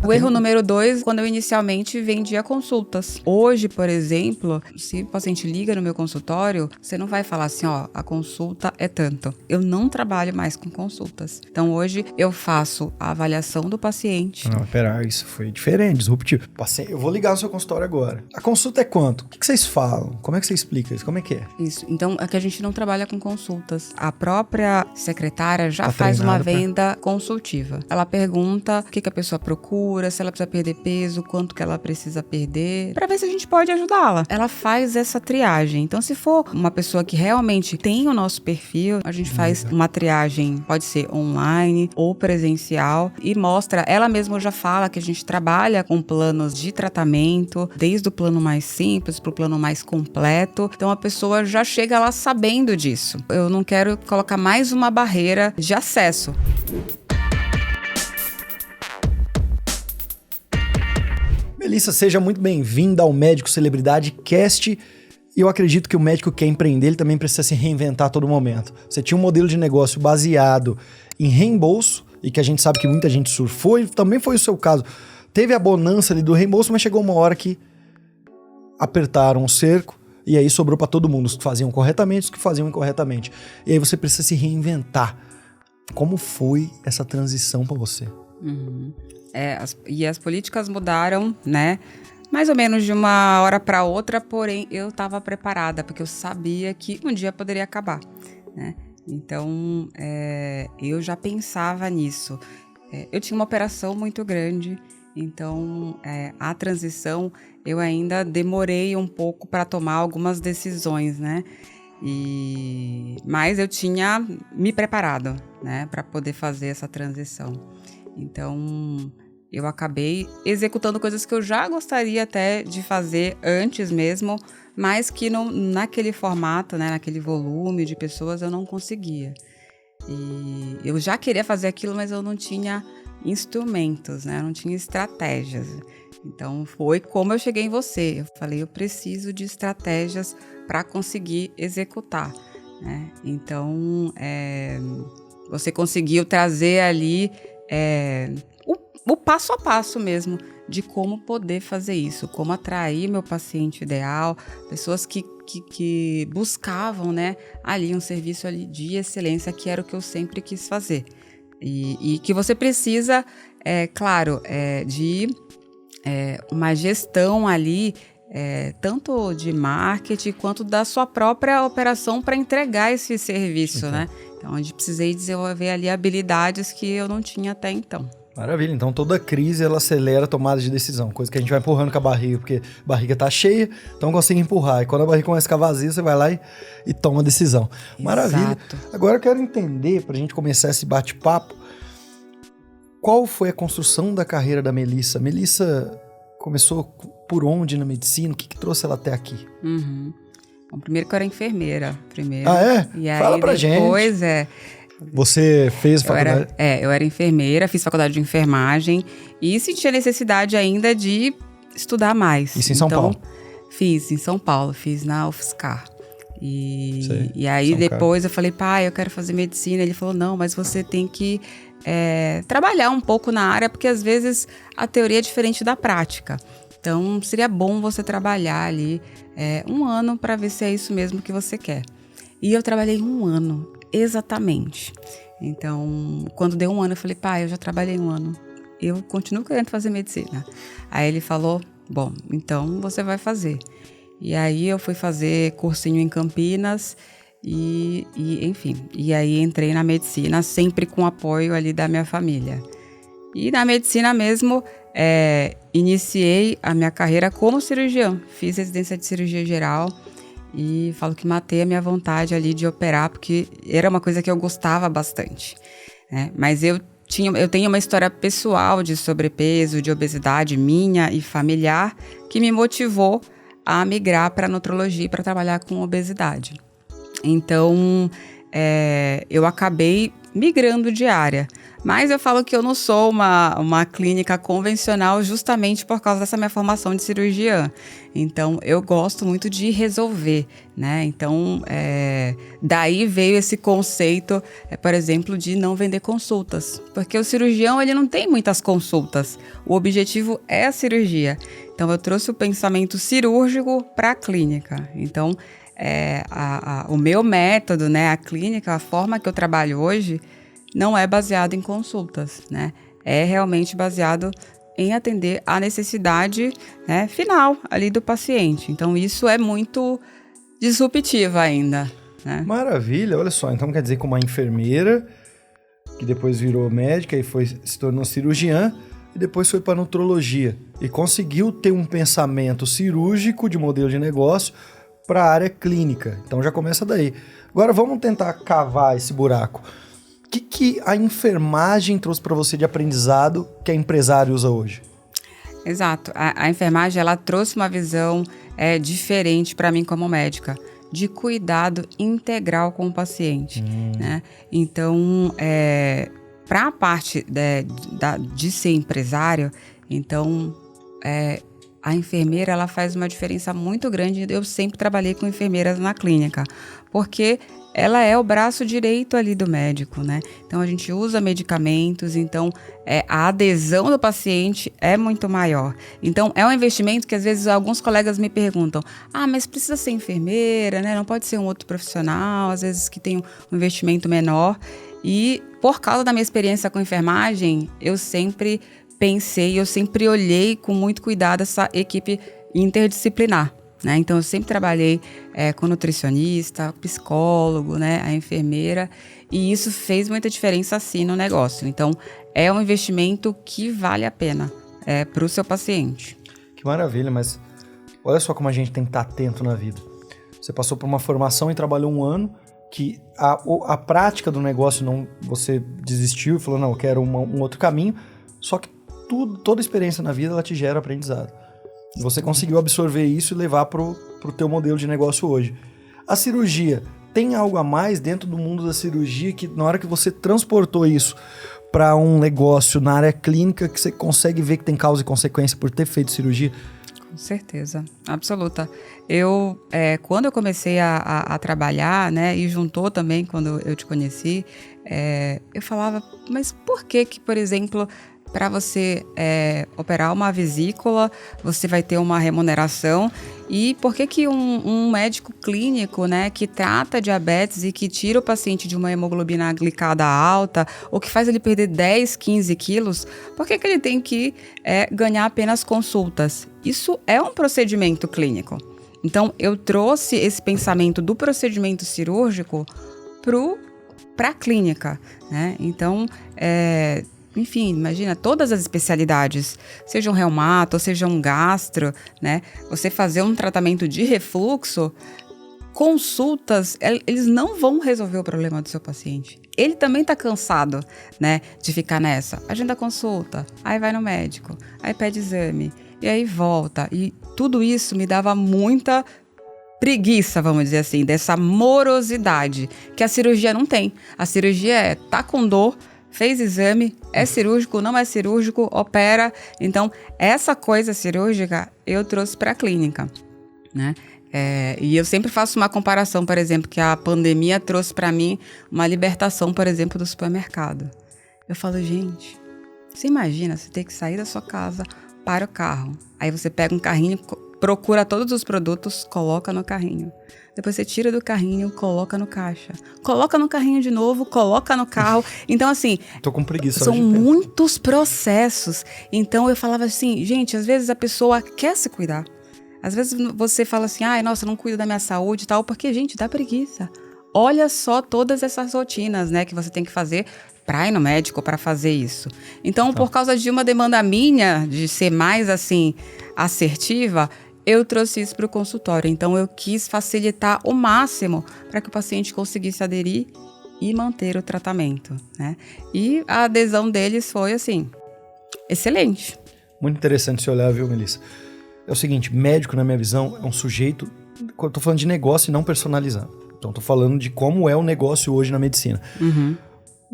O erro número 2, quando eu inicialmente vendia consultas. Hoje, por exemplo, se o paciente liga no meu consultório, você não vai falar assim, ó, a consulta é tanto. Eu não trabalho mais com consultas. Então, hoje, eu faço a avaliação do paciente. Não, pera, isso foi diferente, disruptivo. Eu vou ligar no seu consultório agora. A consulta é quanto? O que vocês falam? Como é que você explica isso? Como é que é? Isso. Então, aqui a gente não trabalha com consultas. A própria secretária já faz uma venda consultiva. Ela pergunta o que a pessoa procura, se ela precisa perder peso, quanto que ela precisa perder, para ver se a gente pode ajudá-la. Ela faz essa triagem. Então, se for uma pessoa que realmente tem o nosso perfil, a gente faz uma triagem, pode ser online ou presencial, e mostra, ela mesma já fala que a gente trabalha com planos de tratamento, desde o plano mais simples para o plano mais completo. Então, a pessoa já chega lá sabendo disso. Eu não quero colocar mais uma barreira de acesso. Melissa, seja muito bem-vinda ao Médico Celebridade Cast. E eu acredito que o médico que quer empreender, ele também precisa se reinventar a todo momento. Você tinha um modelo de negócio baseado em reembolso, e que a gente sabe que muita gente surfou, e também foi o seu caso. Teve a bonança ali do reembolso, mas chegou uma hora que apertaram o cerco, e aí sobrou para todo mundo, os que faziam corretamente, os que faziam incorretamente. E aí você precisa se reinventar. Como foi essa transição para você? As políticas mudaram, né? Mais ou menos de uma hora para outra, porém eu estava preparada, porque eu sabia que um dia poderia acabar, né? Então, eu já pensava nisso. Eu tinha uma operação muito grande, então a transição eu ainda demorei um pouco para tomar algumas decisões, né? Mas eu tinha me preparado, né, para poder fazer essa transição. Então, eu acabei executando coisas que eu já gostaria até de fazer antes mesmo, mas que naquele formato, né, naquele volume de pessoas eu não conseguia. E eu já queria fazer aquilo, mas eu não tinha instrumentos, né, eu não tinha estratégias. Então, foi como eu cheguei em você. Eu falei, eu preciso de estratégias para conseguir executar, né? Então, você conseguiu trazer ali o passo a passo mesmo de como poder fazer isso, como atrair meu paciente ideal, pessoas que buscavam, né, ali um serviço ali de excelência, que era o que eu sempre quis fazer. E que você precisa, claro, de uma gestão ali, tanto de marketing quanto da sua própria operação para entregar esse serviço, né? Então, eu precisei desenvolver ali habilidades que eu não tinha até então. Maravilha, então toda crise ela acelera a tomada de decisão, coisa que a gente vai empurrando com a barriga, porque a barriga tá cheia, então consegue empurrar, e quando a barriga começa a ficar vazia, você vai lá e toma a decisão. Exato. Maravilha. Agora eu quero entender, pra gente começar esse bate-papo, qual foi a construção da carreira da Melissa? Melissa começou por onde na medicina? O que trouxe ela até aqui? Bom, primeiro que eu era enfermeira. Ah, é? E aí, fala pra depois, gente. Você fez faculdade? Eu era enfermeira, fiz faculdade de enfermagem e senti a necessidade ainda de estudar mais. Isso em São Paulo? Fiz em São Paulo, fiz na UFSCar. E aí São depois eu falei, pai, eu quero fazer medicina. Ele falou, não, mas você tem que trabalhar um pouco na área, porque às vezes a teoria é diferente da prática. Então seria bom você trabalhar ali 1 ano para ver se é isso mesmo que você quer. E eu trabalhei 1 ano. Exatamente. Então, quando deu 1 ano, eu falei, pai, eu já trabalhei 1 ano. Eu continuo querendo fazer medicina. Aí ele falou, bom, então você vai fazer. E aí eu fui fazer cursinho em Campinas enfim. E aí entrei na medicina, sempre com apoio ali da minha família. E na medicina mesmo, iniciei a minha carreira como cirurgiã. Fiz residência de cirurgia geral. E falo que matei a minha vontade ali de operar, porque era uma coisa que eu gostava bastante, né? Mas eu tenho uma história pessoal de sobrepeso, de obesidade minha e familiar, que me motivou a migrar para a nutrologia para trabalhar com obesidade. Então, eu acabei migrando de área. Mas eu falo que eu não sou uma clínica convencional justamente por causa dessa minha formação de cirurgiã. Então, eu gosto muito de resolver, né? Então, daí veio esse conceito, por exemplo, de não vender consultas. Porque o cirurgião, ele não tem muitas consultas. O objetivo é a cirurgia. Então, eu trouxe o pensamento cirúrgico para a clínica. Então, o meu método, né, a clínica, a forma que eu trabalho hoje, não é baseado em consultas, né? É realmente baseado em atender a necessidade, né, final ali do paciente. Então, isso é muito disruptivo ainda, né? Maravilha, olha só. Então, quer dizer que uma enfermeira, que depois virou médica e se tornou cirurgiã, e depois foi para nutrologia. E conseguiu ter um pensamento cirúrgico de modelo de negócio para a área clínica. Então, já começa daí. Agora, vamos tentar cavar esse buraco. O que a enfermagem trouxe para você de aprendizado que a empresária usa hoje? Exato. A enfermagem, ela trouxe uma visão diferente para mim como médica, de cuidado integral com o paciente, né? Então, para a parte de ser empresário, então, a enfermeira, ela faz uma diferença muito grande. Eu sempre trabalhei com enfermeiras na clínica, porque ela é o braço direito ali do médico, né? Então, a gente usa medicamentos, então a adesão do paciente é muito maior. Então, é um investimento que, às vezes, alguns colegas me perguntam, mas precisa ser enfermeira, né? Não pode ser um outro profissional, às vezes que tem um investimento menor. E, por causa da minha experiência com enfermagem, eu sempre pensei, eu sempre olhei com muito cuidado essa equipe interdisciplinar, né? Então, eu sempre trabalhei com nutricionista, psicólogo, né? A enfermeira, e isso fez muita diferença, sim, no negócio. Então, é um investimento que vale a pena para o seu paciente. Que maravilha, mas olha só como a gente tem que estar atento na vida. Você passou por uma formação e trabalhou um ano, que a prática do negócio, você desistiu e falou, não, eu quero um outro caminho, só que toda experiência na vida, ela te gera aprendizado. Você conseguiu absorver isso e levar pro teu modelo de negócio hoje. A cirurgia, tem algo a mais dentro do mundo da cirurgia que na hora que você transportou isso para um negócio na área clínica, que você consegue ver que tem causa e consequência por ter feito cirurgia? Com certeza, absoluta. Quando eu comecei a trabalhar, né, e juntou também quando eu te conheci, eu falava, mas por que, por exemplo, para você operar uma vesícula, você vai ter uma remuneração, e por que um médico clínico, né, que trata diabetes e que tira o paciente de uma hemoglobina glicada alta, ou que faz ele perder 10, 15 quilos, por que ele tem que ganhar apenas consultas? Isso é um procedimento clínico. Então, eu trouxe esse pensamento do procedimento cirúrgico para a clínica, né? Então, enfim, imagina todas as especialidades, seja um reumato, seja um gastro, né? Você fazer um tratamento de refluxo, consultas, eles não vão resolver o problema do seu paciente. Ele também está cansado, né, de ficar nessa. Agenda consulta, aí vai no médico, aí pede exame, e aí volta. E tudo isso me dava muita preguiça, vamos dizer assim, dessa morosidade que a cirurgia não tem. A cirurgia tá com dor, fez exame, é cirúrgico, não é cirúrgico, opera. Então, essa coisa cirúrgica eu trouxe para a clínica, né? E eu sempre faço uma comparação, por exemplo, que a pandemia trouxe para mim uma libertação, por exemplo, do supermercado. Eu falo, gente, você imagina você ter que sair da sua casa para o carro. Aí você pega um carrinho, procura todos os produtos, coloca no carrinho. Depois você tira do carrinho, coloca no caixa. Coloca no carrinho de novo, coloca no carro. Então, assim... Tô com preguiça. São muitos processos. Então, eu falava assim, gente, às vezes a pessoa quer se cuidar. Às vezes você fala assim, nossa, eu não cuido da minha saúde e tal, porque, gente, dá preguiça. Olha só todas essas rotinas, né, que você tem que fazer para ir no médico, para fazer isso. Então, por causa de uma demanda minha, de ser mais, assim, assertiva, eu trouxe isso para o consultório. Então, eu quis facilitar o máximo para que o paciente conseguisse aderir e manter o tratamento, né? E a adesão deles foi, assim, excelente. Muito interessante se olhar, viu, Melissa? É o seguinte, médico, na minha visão, é um sujeito... Eu tô falando de negócio e não personalizado. Então, tô falando de como é o negócio hoje na medicina. Uhum.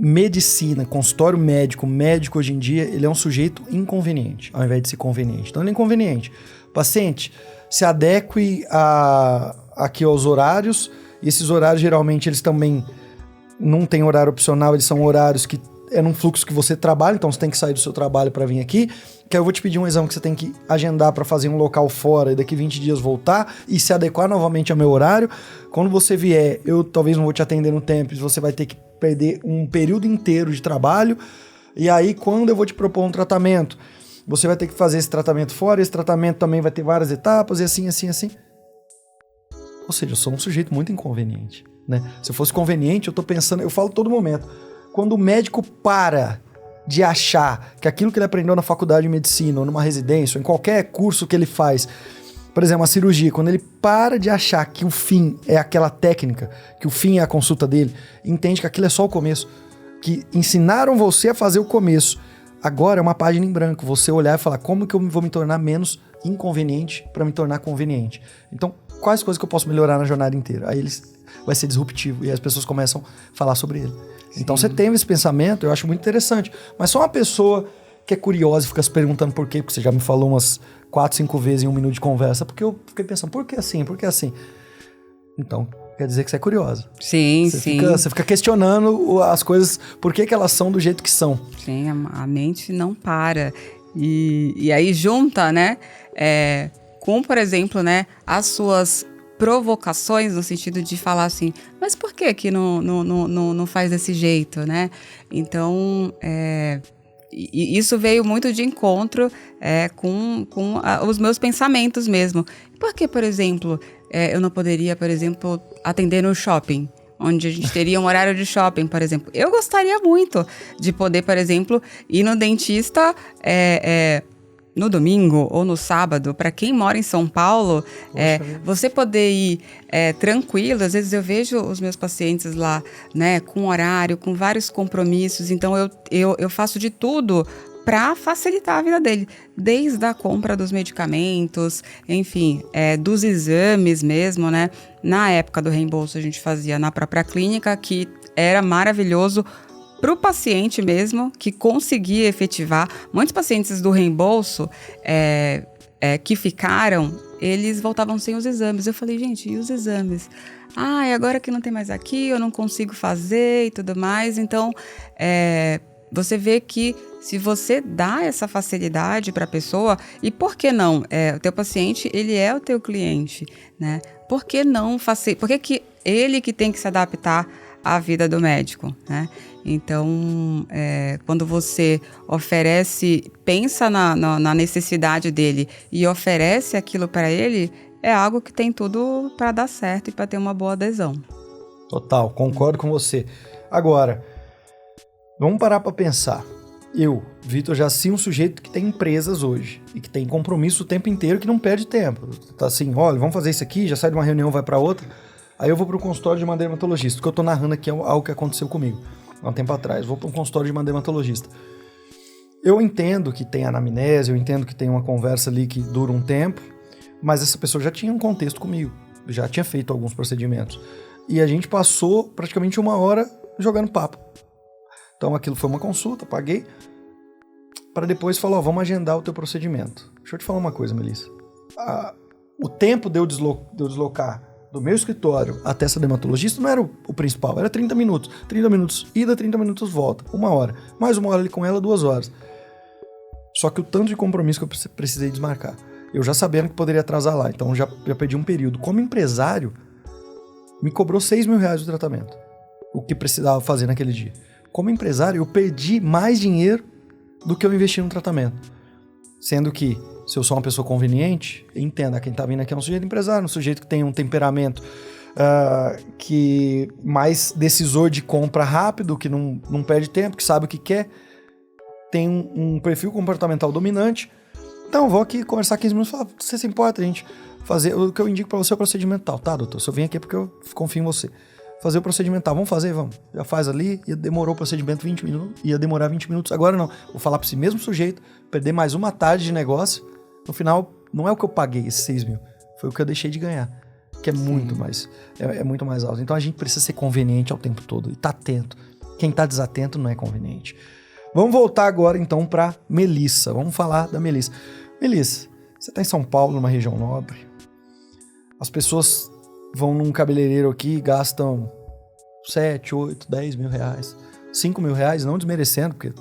medicina, consultório médico, médico hoje em dia, ele é um sujeito inconveniente, ao invés de ser conveniente. Então ele é inconveniente. Paciente, se adeque aqui aos horários, e esses horários geralmente eles também não têm horário opcional, eles são horários que é num fluxo que você trabalha, então você tem que sair do seu trabalho para vir aqui, que aí eu vou te pedir um exame que você tem que agendar para fazer em um local fora e daqui 20 dias voltar e se adequar novamente ao meu horário. Quando você vier, eu talvez não vou te atender no tempo, você vai ter que perder um período inteiro de trabalho, e aí quando eu vou te propor um tratamento, você vai ter que fazer esse tratamento fora, esse tratamento também vai ter várias etapas, e assim. Ou seja, eu sou um sujeito muito inconveniente, né? Se eu fosse conveniente, eu tô pensando, eu falo todo momento, quando o médico para de achar que aquilo que ele aprendeu na faculdade de medicina, ou numa residência, ou em qualquer curso que ele faz, por exemplo, a cirurgia, quando ele para de achar que o fim é aquela técnica, que o fim é a consulta dele, entende que aquilo é só o começo, que ensinaram você a fazer o começo, agora é uma página em branco, você olhar e falar, como que eu vou me tornar menos inconveniente para me tornar conveniente? Então, quais coisas que eu posso melhorar na jornada inteira? Aí ele vai ser disruptivo e as pessoas começam a falar sobre ele. Sim. Então você tem esse pensamento, eu acho muito interessante. Mas só uma pessoa que é curiosa e fica se perguntando por quê, porque você já me falou umas 4, 5 vezes em 1 minuto de conversa, porque eu fiquei pensando, por que assim? Por que assim? Então, quer dizer que você é curiosa. Sim, Você fica questionando as coisas, por que elas são do jeito que são. Sim, a mente não para. E aí junta, né, com, por exemplo, né, as suas provocações, no sentido de falar assim, mas por que não faz desse jeito, né? Então, isso veio muito de encontro com os meus pensamentos mesmo. Por que, por exemplo, eu não poderia, por exemplo, atender no shopping? Onde a gente teria um horário de shopping, por exemplo. Eu gostaria muito de poder, por exemplo, ir no dentista no domingo ou no sábado. Para quem mora em São Paulo, você poder ir tranquilo. Às vezes eu vejo os meus pacientes lá, né, com horário, com vários compromissos. Então eu faço de tudo para facilitar a vida dele, desde a compra dos medicamentos, enfim, dos exames mesmo, né? Na época do reembolso a gente fazia na própria clínica, que era maravilhoso para o paciente mesmo, que conseguia efetivar. Muitos pacientes do reembolso que ficaram, eles voltavam sem os exames. Eu falei, gente, e os exames? E agora que não tem mais aqui, eu não consigo fazer e tudo mais. Então, você vê que se você dá essa facilidade para a pessoa, e por que não? O teu paciente, ele é o teu cliente, né? Por que não por que ele que tem que se adaptar à vida do médico, né? Então, quando você pensa na necessidade dele e oferece aquilo para ele, é algo que tem tudo para dar certo e para ter uma boa adesão. Total, concordo com você. Agora, vamos parar para pensar. Eu, Vitor, já sou um sujeito que tem empresas hoje e que tem compromisso o tempo inteiro, que não perde tempo. Tá assim, olha, vamos fazer isso aqui, já sai de uma reunião, vai para outra. Aí eu vou para o consultório de uma dermatologista, porque eu tô narrando aqui algo que aconteceu comigo há um tempo atrás. Vou para um consultório de uma dermatologista. Eu entendo que tem anamnese, eu entendo que tem uma conversa ali que dura um tempo, mas essa pessoa já tinha um contexto comigo, já tinha feito alguns procedimentos. E a gente passou praticamente 1 hora jogando papo. Então aquilo foi uma consulta, paguei, para depois falar, vamos agendar o teu procedimento. Deixa eu te falar uma coisa, Melissa. O tempo de eu deslocar do meu escritório até essa dermatologista não era o principal, era 30 minutos. 30 minutos ida, 30 minutos volta, 1 hora. Mais 1 hora ali com ela, 2 horas. Só que o tanto de compromisso que eu precisei desmarcar. Eu já sabendo que poderia atrasar lá, então já pedi um período. Como empresário, me cobrou R$6.000 o tratamento. O que precisava fazer naquele dia. Como empresário, eu perdi mais dinheiro do que eu investi no tratamento. Sendo que, se eu sou uma pessoa conveniente, entenda, quem está vindo aqui é um sujeito empresário, um sujeito que tem um temperamento que mais decisor de compra rápido, que não perde tempo, que sabe o que quer, tem um perfil comportamental dominante. Então, eu vou aqui conversar 15 minutos e falar, você se importa, a gente fazer o que eu indico para você é o procedimento tal, tá, doutor? Se eu vim aqui é porque eu confio em você. Fazer o procedimento tal, vamos fazer, vamos. Já faz ali, demorou o procedimento 20 minutos, ia demorar 20 minutos. Agora não, vou falar para esse mesmo sujeito, perder mais 1 tarde de negócio. No final, não é o que eu paguei, esses 6.000, foi o que eu deixei de ganhar, que é muito mais, muito mais alto. Então a gente precisa ser conveniente ao tempo todo e tá atento. Quem tá desatento não é conveniente. Vamos voltar agora, então, pra Melissa. Vamos falar da Melissa. Melissa, você tá em São Paulo, numa região nobre. As pessoas vão num cabeleireiro aqui e gastam 7, 8, 10 mil reais. 5 mil reais, não desmerecendo, porque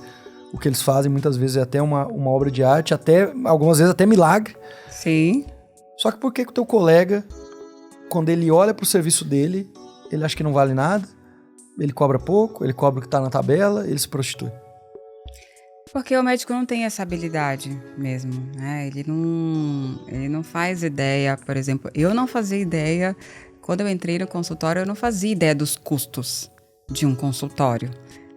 o que eles fazem muitas vezes é até uma obra de arte, até algumas vezes até milagre. Sim. Só que por que o teu colega, quando ele olha pro serviço dele, ele acha que não vale nada, ele cobra pouco, ele cobra o que tá na tabela, ele se prostitui? Porque o médico não tem essa habilidade mesmo, né? Ele não faz ideia, por exemplo, eu não fazia ideia, quando eu entrei no consultório, eu não fazia ideia dos custos de um consultório,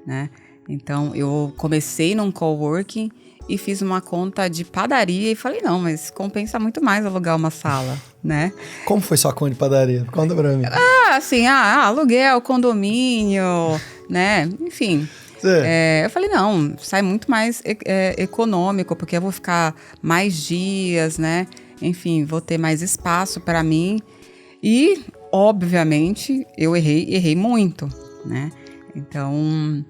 né? Então, eu comecei num coworking e fiz uma conta de padaria e falei, não, mas compensa muito mais alugar uma sala, né? Como foi sua conta de padaria? Conta pra mim. Aluguel, condomínio, né? Enfim. Eu falei, não, sai muito mais econômico, porque eu vou ficar mais dias, né? Enfim, vou ter mais espaço para mim. E, obviamente, eu errei muito, né? Então,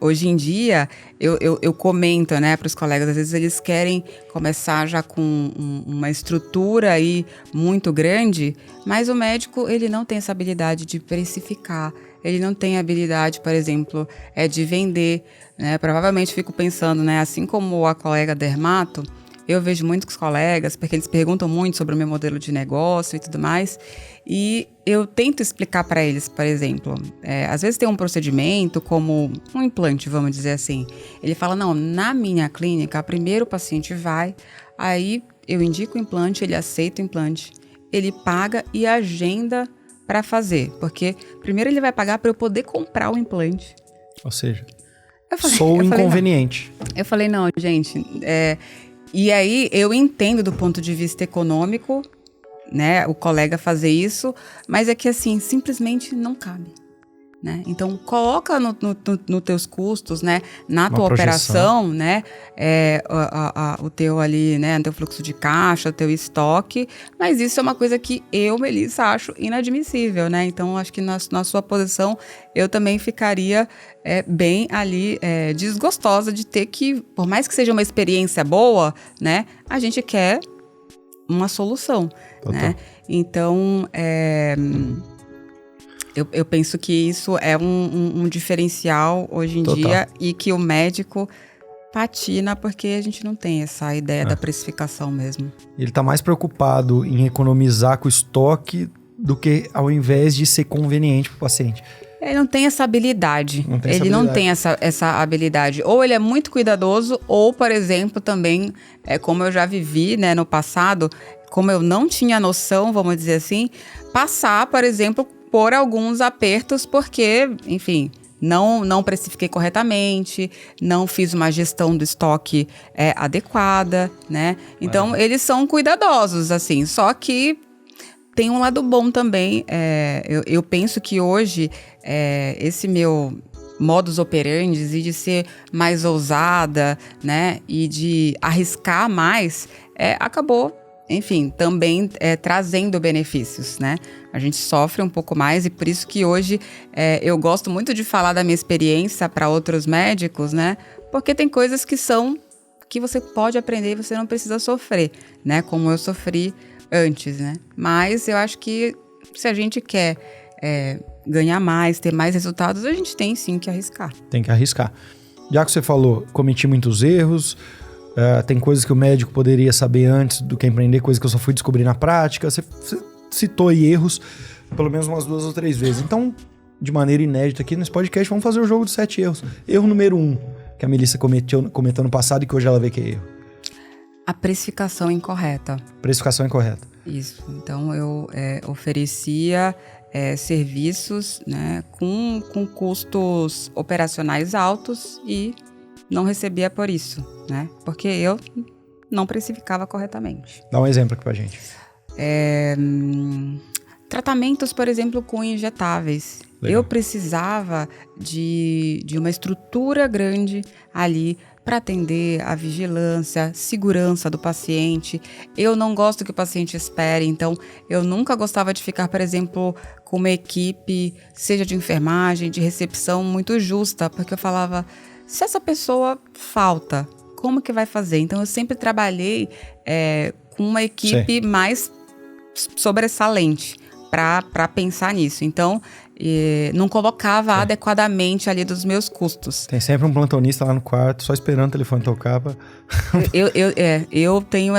hoje em dia, eu comento, né, para os colegas, às vezes eles querem começar já com uma estrutura aí muito grande, mas o médico, ele não tem essa habilidade de precificar. Ele não tem habilidade, por exemplo, de vender, né? Provavelmente fico pensando, né? Assim como a colega dermato, eu vejo muitos colegas, porque eles perguntam muito sobre o meu modelo de negócio e tudo mais, e eu tento explicar para eles, por exemplo, às vezes tem um procedimento como um implante, vamos dizer assim. Ele fala, não, na minha clínica, primeiro o paciente vai, aí eu indico o implante, ele aceita o implante, ele paga e agenda para fazer, porque primeiro ele vai pagar para eu poder comprar o implante. Ou seja, sou inconveniente. Eu falei, não, gente, e aí eu entendo do ponto de vista econômico, né, o colega fazer isso, mas é que assim, simplesmente não cabe. Né? Então, coloca no teus custos, né? Na tua operação, né? O teu ali, né? O teu fluxo de caixa, o teu estoque. Mas isso é uma coisa que eu, Melissa, acho inadmissível, né? Então, acho que na sua posição, eu também ficaria bem ali desgostosa de ter que, por mais que seja uma experiência boa, né? A gente quer uma solução, né? Então, Eu penso que isso é um diferencial hoje em dia e que o médico patina porque a gente não tem essa ideia da precificação mesmo. Ele está mais preocupado em economizar com o estoque do que ao invés de ser conveniente para o paciente. Ele não tem essa habilidade. Não tem essa habilidade. Ou ele é muito cuidadoso, ou, por exemplo, também, como eu já vivi, né, no passado, como eu não tinha noção, vamos dizer assim, passar, por exemplo, por alguns apertos, porque, enfim, não precifiquei corretamente, não fiz uma gestão do estoque adequada, né? Então, eles são cuidadosos, assim, só que tem um lado bom também. Eu penso que hoje, esse meu modus operandi e de ser mais ousada, né? E de arriscar mais, acabou, enfim, também trazendo benefícios, né? A gente sofre um pouco mais e por isso que hoje eu gosto muito de falar da minha experiência para outros médicos, né? Porque tem coisas que você pode aprender e você não precisa sofrer, né? Como eu sofri antes, né? Mas eu acho que se a gente quer ganhar mais, ter mais resultados, a gente tem sim que arriscar. Tem que arriscar. Já que você falou, cometi muitos erros, tem coisas que o médico poderia saber antes do que empreender, coisas que eu só fui descobrir na prática. Você citou aí erros pelo menos umas 2 ou 3 vezes. Então, de maneira inédita aqui nesse podcast, vamos fazer o jogo dos 7 erros. Erro número 1, que a Melissa cometeu no passado e que hoje ela vê que é erro. A precificação incorreta. Precificação incorreta. Isso. Então, eu oferecia serviços, né, com custos operacionais altos e não recebia por isso, né? Porque eu não precificava corretamente. Dá um exemplo aqui pra gente. Tratamentos, por exemplo, com injetáveis. Legal. Eu precisava de uma estrutura grande ali para atender a vigilância, segurança do paciente. Eu não gosto que o paciente espere, então eu nunca gostava de ficar, por exemplo, com uma equipe, seja de enfermagem, de recepção, muito justa, porque eu falava, se essa pessoa falta, como que vai fazer? Então eu sempre trabalhei com uma equipe mais sobressalente para pensar nisso. Então, não colocava adequadamente ali dos meus custos. Tem sempre um plantonista lá no quarto, só esperando o telefone tocar. Eu tenho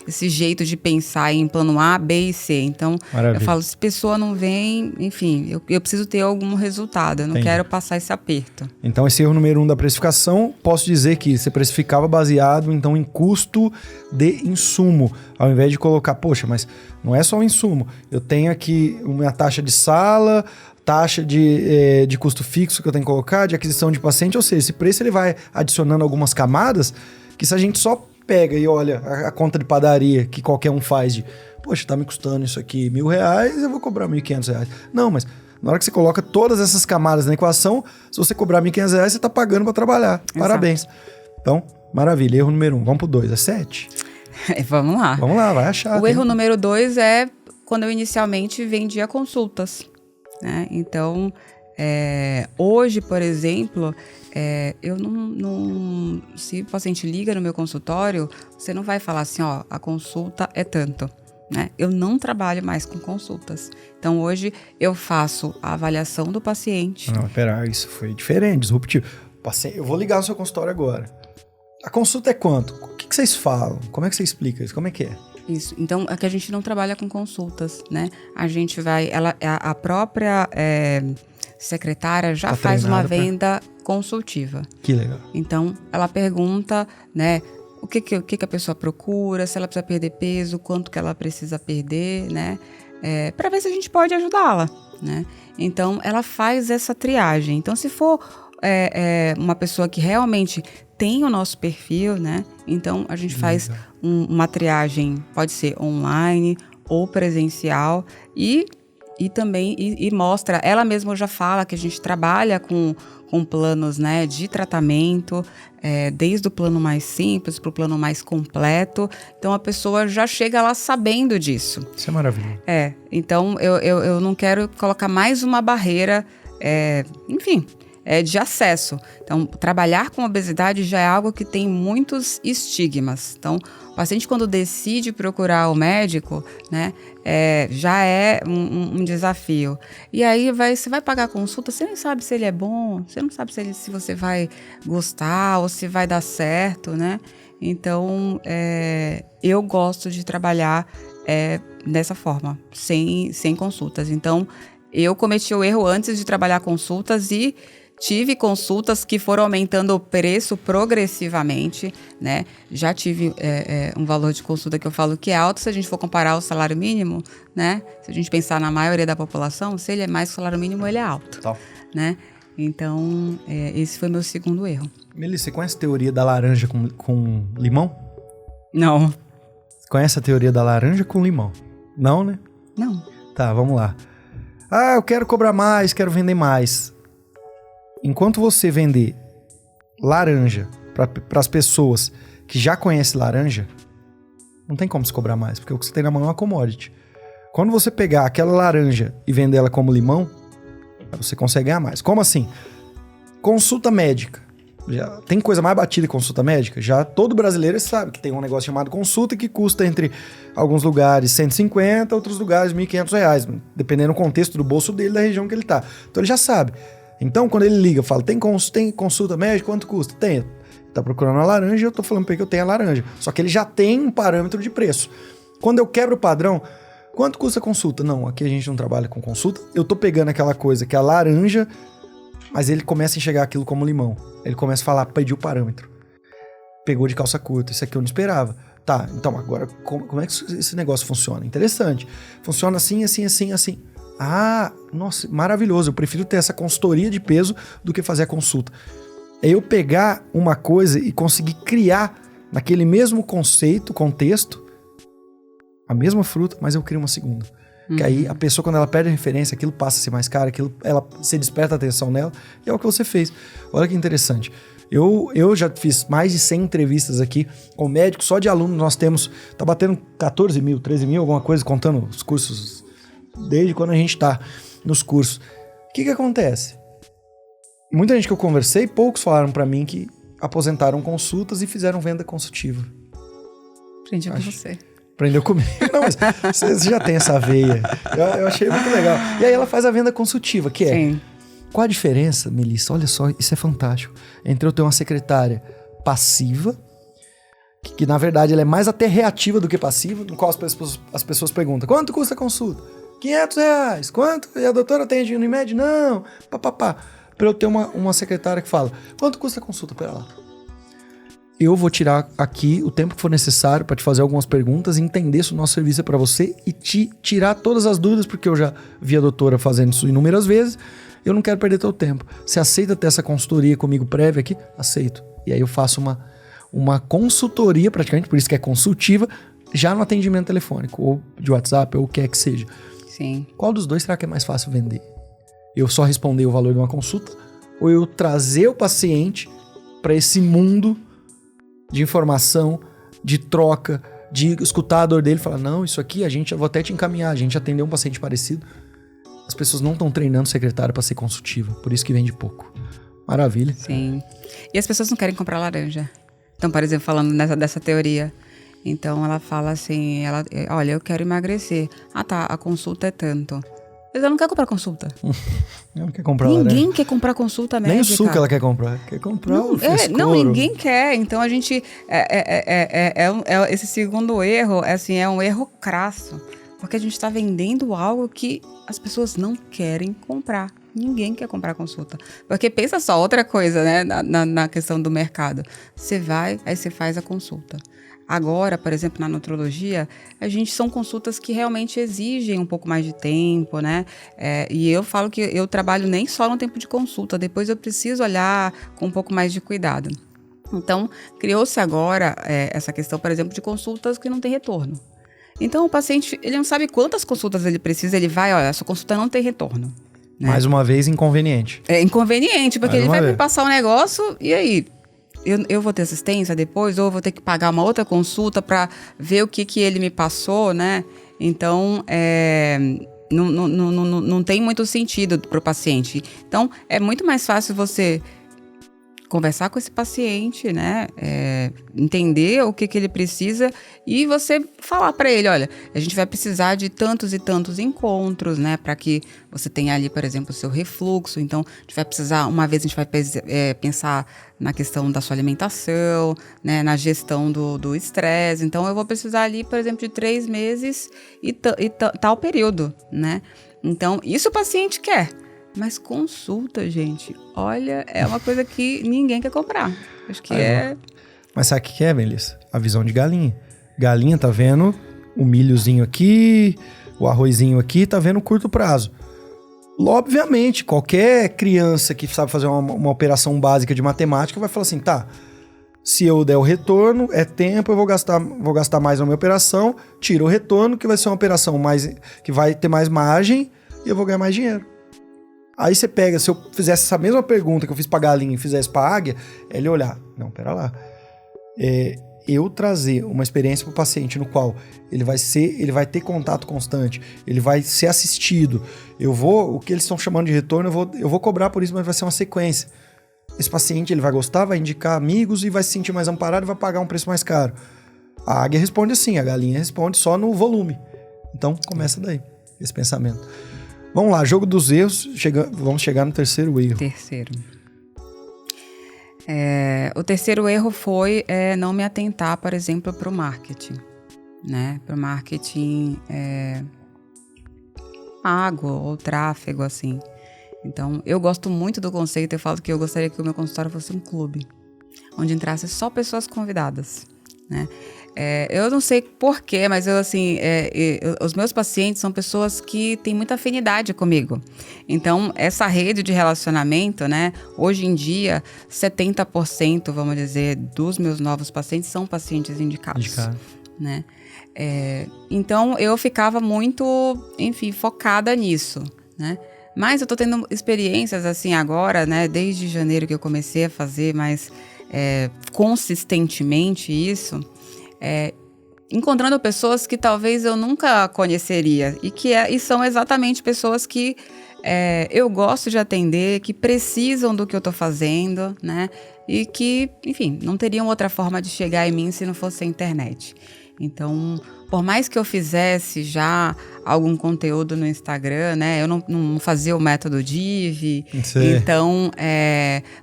esse jeito de pensar em plano A, B e C. Então, Maravilha. Eu falo, se a pessoa não vem, enfim, eu preciso ter algum resultado. Eu não quero passar esse aperto. Então, esse erro número 1 da precificação, posso dizer que você precificava baseado, então, em custo de insumo, ao invés de colocar, poxa, mas não é só o insumo. Eu tenho aqui uma taxa de sala, taxa de custo fixo que eu tenho que colocar, de aquisição de paciente, ou seja, esse preço ele vai adicionando algumas camadas que se a gente só pega e olha a conta de padaria que qualquer um faz de, poxa, tá me custando isso aqui R$1.000, eu vou cobrar R$1.500. Não, mas na hora que você coloca todas essas camadas na equação, se você cobrar R$1.500, você tá pagando para trabalhar. Exato. Parabéns. Então, maravilha. Erro número 1. Vamos pro 2. É 7? Vamos lá. Vamos lá, vai achar. O erro número 2 é quando eu inicialmente vendia consultas, né? Então, hoje, por exemplo, eu não... Se o paciente liga no meu consultório, você não vai falar assim, ó, a consulta é tanto, né? Eu não trabalho mais com consultas. Então, hoje, eu faço a avaliação do paciente. Não, pera, isso foi diferente, disruptivo. Eu vou ligar no seu consultório agora. A consulta é quanto? O que vocês falam? Como é que você explica isso? Como é que é? Isso. Então, aqui a gente não trabalha com consultas, né? A gente vai... a própria secretária já faz uma venda consultiva. Que legal. Então, ela pergunta, né, o que a pessoa procura, se ela precisa perder peso, quanto que ela precisa perder, né, para ver se a gente pode ajudá-la, né. Então, ela faz essa triagem. Então, se for uma pessoa que realmente tem o nosso perfil, né, então a gente faz uma triagem, pode ser online ou presencial e também mostra, ela mesma já fala que a gente trabalha com planos, né, de tratamento, desde o plano mais simples para o plano mais completo. Então a pessoa já chega lá sabendo disso. Isso é maravilhoso. Então eu não quero colocar mais uma barreira, enfim, de acesso. Então, trabalhar com obesidade já é algo que tem muitos estigmas. Então, o paciente, quando decide procurar o médico, né, já é um desafio. E aí, você vai pagar a consulta, você nem sabe se ele é bom, você não sabe se você vai gostar ou se vai dar certo, né? Então, eu gosto de trabalhar dessa forma, sem consultas. Então, eu cometi o erro antes de trabalhar consultas e tive consultas que foram aumentando o preço progressivamente, né? Já tive um valor de consulta que eu falo que é alto, se a gente for comparar o salário mínimo, né? Se a gente pensar na maioria da população, se ele é mais que o salário mínimo, ele é alto, né? Então, esse foi meu segundo erro. Melissa, você conhece a teoria da laranja com limão? Não. Você conhece a teoria da laranja com limão? Não, né? Não. Tá, vamos lá. Ah, eu quero cobrar mais, quero vender mais. Enquanto você vender laranja para as pessoas que já conhecem laranja, não tem como se cobrar mais, porque o que você tem na mão é uma commodity. Quando você pegar aquela laranja e vender ela como limão, você consegue ganhar mais. Como assim? Consulta médica. Já tem coisa mais batida que consulta médica? Já todo brasileiro sabe que tem um negócio chamado consulta que custa entre alguns lugares 150, outros lugares R$1.500, dependendo do contexto do bolso dele, da região que ele tá. Então ele já sabe. Então, quando ele liga, fala, tem consulta médica? Quanto custa? Tem. Tá procurando a laranja e eu tô falando pra ele que eu tenho a laranja. Só que ele já tem um parâmetro de preço. Quando eu quebro o padrão, quanto custa a consulta? Não, aqui a gente não trabalha com consulta. Eu tô pegando aquela coisa que é a laranja, mas ele começa a enxergar aquilo como limão. Ele começa a falar, pediu o parâmetro. Pegou de calça curta, isso aqui eu não esperava. Tá, então agora, como é que esse negócio funciona? Interessante. Funciona assim, assim, assim, assim. Ah, nossa, maravilhoso. Eu prefiro ter essa consultoria de peso do que fazer a consulta. É eu pegar uma coisa e conseguir criar naquele mesmo contexto, a mesma fruta, mas eu crio uma segunda. Que aí a pessoa, quando ela perde a referência, aquilo passa a ser mais caro, você desperta a atenção nela, e é o que você fez. Olha que interessante. Eu já fiz mais de 100 entrevistas aqui com médicos, só de alunos nós temos, tá batendo 14 mil, 13 mil, alguma coisa, contando os cursos, desde quando a gente tá nos cursos. O que acontece? Muita gente que eu conversei, poucos falaram pra mim que aposentaram consultas e fizeram venda consultiva. Aprendi com você. Aprendeu comigo. Não, mas você já tem essa veia. Eu achei muito legal. E aí ela faz a venda consultiva, que é... Sim. Qual a diferença, Melissa? Olha só, isso é fantástico. Entre eu ter uma secretária passiva, que na verdade ela é mais até reativa do que passiva, no qual as pessoas perguntam, quanto custa a consulta? R$500. Quanto? E a doutora tem dinheiro no Unimed? Não. Papapá. Para eu ter uma secretária que fala, quanto custa a consulta? Pera lá. Eu vou tirar aqui o tempo que for necessário para te fazer algumas perguntas, entender se o nosso serviço é para você e te tirar todas as dúvidas, porque eu já vi a doutora fazendo isso inúmeras vezes. Eu não quero perder teu tempo. Você aceita ter essa consultoria comigo prévia aqui? Aceito. E aí eu faço uma consultoria, praticamente, por isso que é consultiva, já no atendimento telefônico, ou de WhatsApp, ou o que é que seja. Sim. Qual dos dois será que é mais fácil vender? Eu só responder o valor de uma consulta, ou eu trazer o paciente para esse mundo de informação, de troca, de escutar a dor dele e falar, não, isso aqui eu vou até te encaminhar, a gente atendeu um paciente parecido. As pessoas não estão treinando secretária para ser consultiva, por isso que vende pouco. Maravilha. Sim. E as pessoas não querem comprar laranja. Então, por exemplo, falando dessa teoria. Então, ela fala assim, olha, eu quero emagrecer. Ah, tá, a consulta é tanto. Mas ela não quer comprar consulta. Ela não quer comprar Ninguém laranja. quer comprar consulta médica. Nem o suco ela quer comprar. Quer comprar o frescor. Não, ninguém quer. Então, a gente... esse segundo erro, é um erro crasso. Porque a gente está vendendo algo que as pessoas não querem comprar. Ninguém quer comprar consulta. Porque pensa só, outra coisa, né? Na questão do mercado. Você vai, aí você faz a consulta. Agora, por exemplo, na nutrologia, são consultas que realmente exigem um pouco mais de tempo, né? E eu falo que eu trabalho nem só no tempo de consulta. Depois eu preciso olhar com um pouco mais de cuidado. Então, criou-se agora essa questão, por exemplo, de consultas que não tem retorno. Então, o paciente, ele não sabe quantas consultas ele precisa, ele vai, olha, essa consulta não tem retorno. Né? Mais uma vez, inconveniente. É inconveniente, porque ele vai me passar um negócio, e aí? Eu vou ter assistência depois, ou eu vou ter que pagar uma outra consulta para ver o que ele me passou, né? Então, não tem muito sentido para o paciente. Então, é muito mais fácil você conversar com esse paciente, né? Entender o que ele precisa e você falar para ele, olha, a gente vai precisar de tantos e tantos encontros, né? Para que você tenha ali, por exemplo, o seu refluxo. Então, a gente vai precisar, uma vez a gente vai pensar na questão da sua alimentação, né? Na gestão do estresse. Então, eu vou precisar ali, por exemplo, de 3 meses e tal período, né? Então, isso o paciente quer. Mas consulta, gente, olha, é uma coisa que ninguém quer comprar. Acho que Mas sabe o que é, Melissa? A visão de galinha. Galinha tá vendo o milhozinho aqui, o arrozinho aqui, tá vendo o curto prazo. Obviamente, qualquer criança que sabe fazer uma operação básica de matemática vai falar assim, tá, se eu der o retorno, é tempo, eu vou gastar mais na minha operação, tiro o retorno, que vai ser uma operação que vai ter mais margem e eu vou ganhar mais dinheiro. Aí você pega, se eu fizesse essa mesma pergunta que eu fiz pra galinha e fizesse pra águia, ele olhar, não, pera lá. Eu trazer uma experiência pro paciente no qual ele vai ter contato constante, ele vai ser assistido, o que eles estão chamando de retorno, eu vou cobrar por isso, mas vai ser uma sequência. Esse paciente, ele vai gostar, vai indicar amigos e vai se sentir mais amparado e vai pagar um preço mais caro. A águia responde assim, a galinha responde só no volume. Então, começa daí, esse pensamento. Vamos lá, jogo dos erros, vamos chegar no terceiro erro. O terceiro erro foi não me atentar, por exemplo, para o marketing, né? Para o marketing pago ou tráfego, assim. Então, eu gosto muito do conceito, eu falo que eu gostaria que o meu consultório fosse um clube, onde entrasse só pessoas convidadas, né? Eu não sei porquê, mas os meus pacientes são pessoas que têm muita afinidade comigo. Então, essa rede de relacionamento, né? Hoje em dia, 70%, vamos dizer, dos meus novos pacientes são pacientes indicados. né? Então, eu ficava muito, enfim, focada nisso, né? Mas eu tô tendo experiências, assim, agora, né? Desde janeiro que eu comecei a fazer mais consistentemente isso, encontrando pessoas que talvez eu nunca conheceria e são exatamente pessoas que eu gosto de atender, que precisam do que eu tô fazendo, né? E que, enfim, não teriam outra forma de chegar em mim se não fosse a internet. Então, por mais que eu fizesse já algum conteúdo no Instagram, né? Eu não fazia o método DIV. Sim. Então,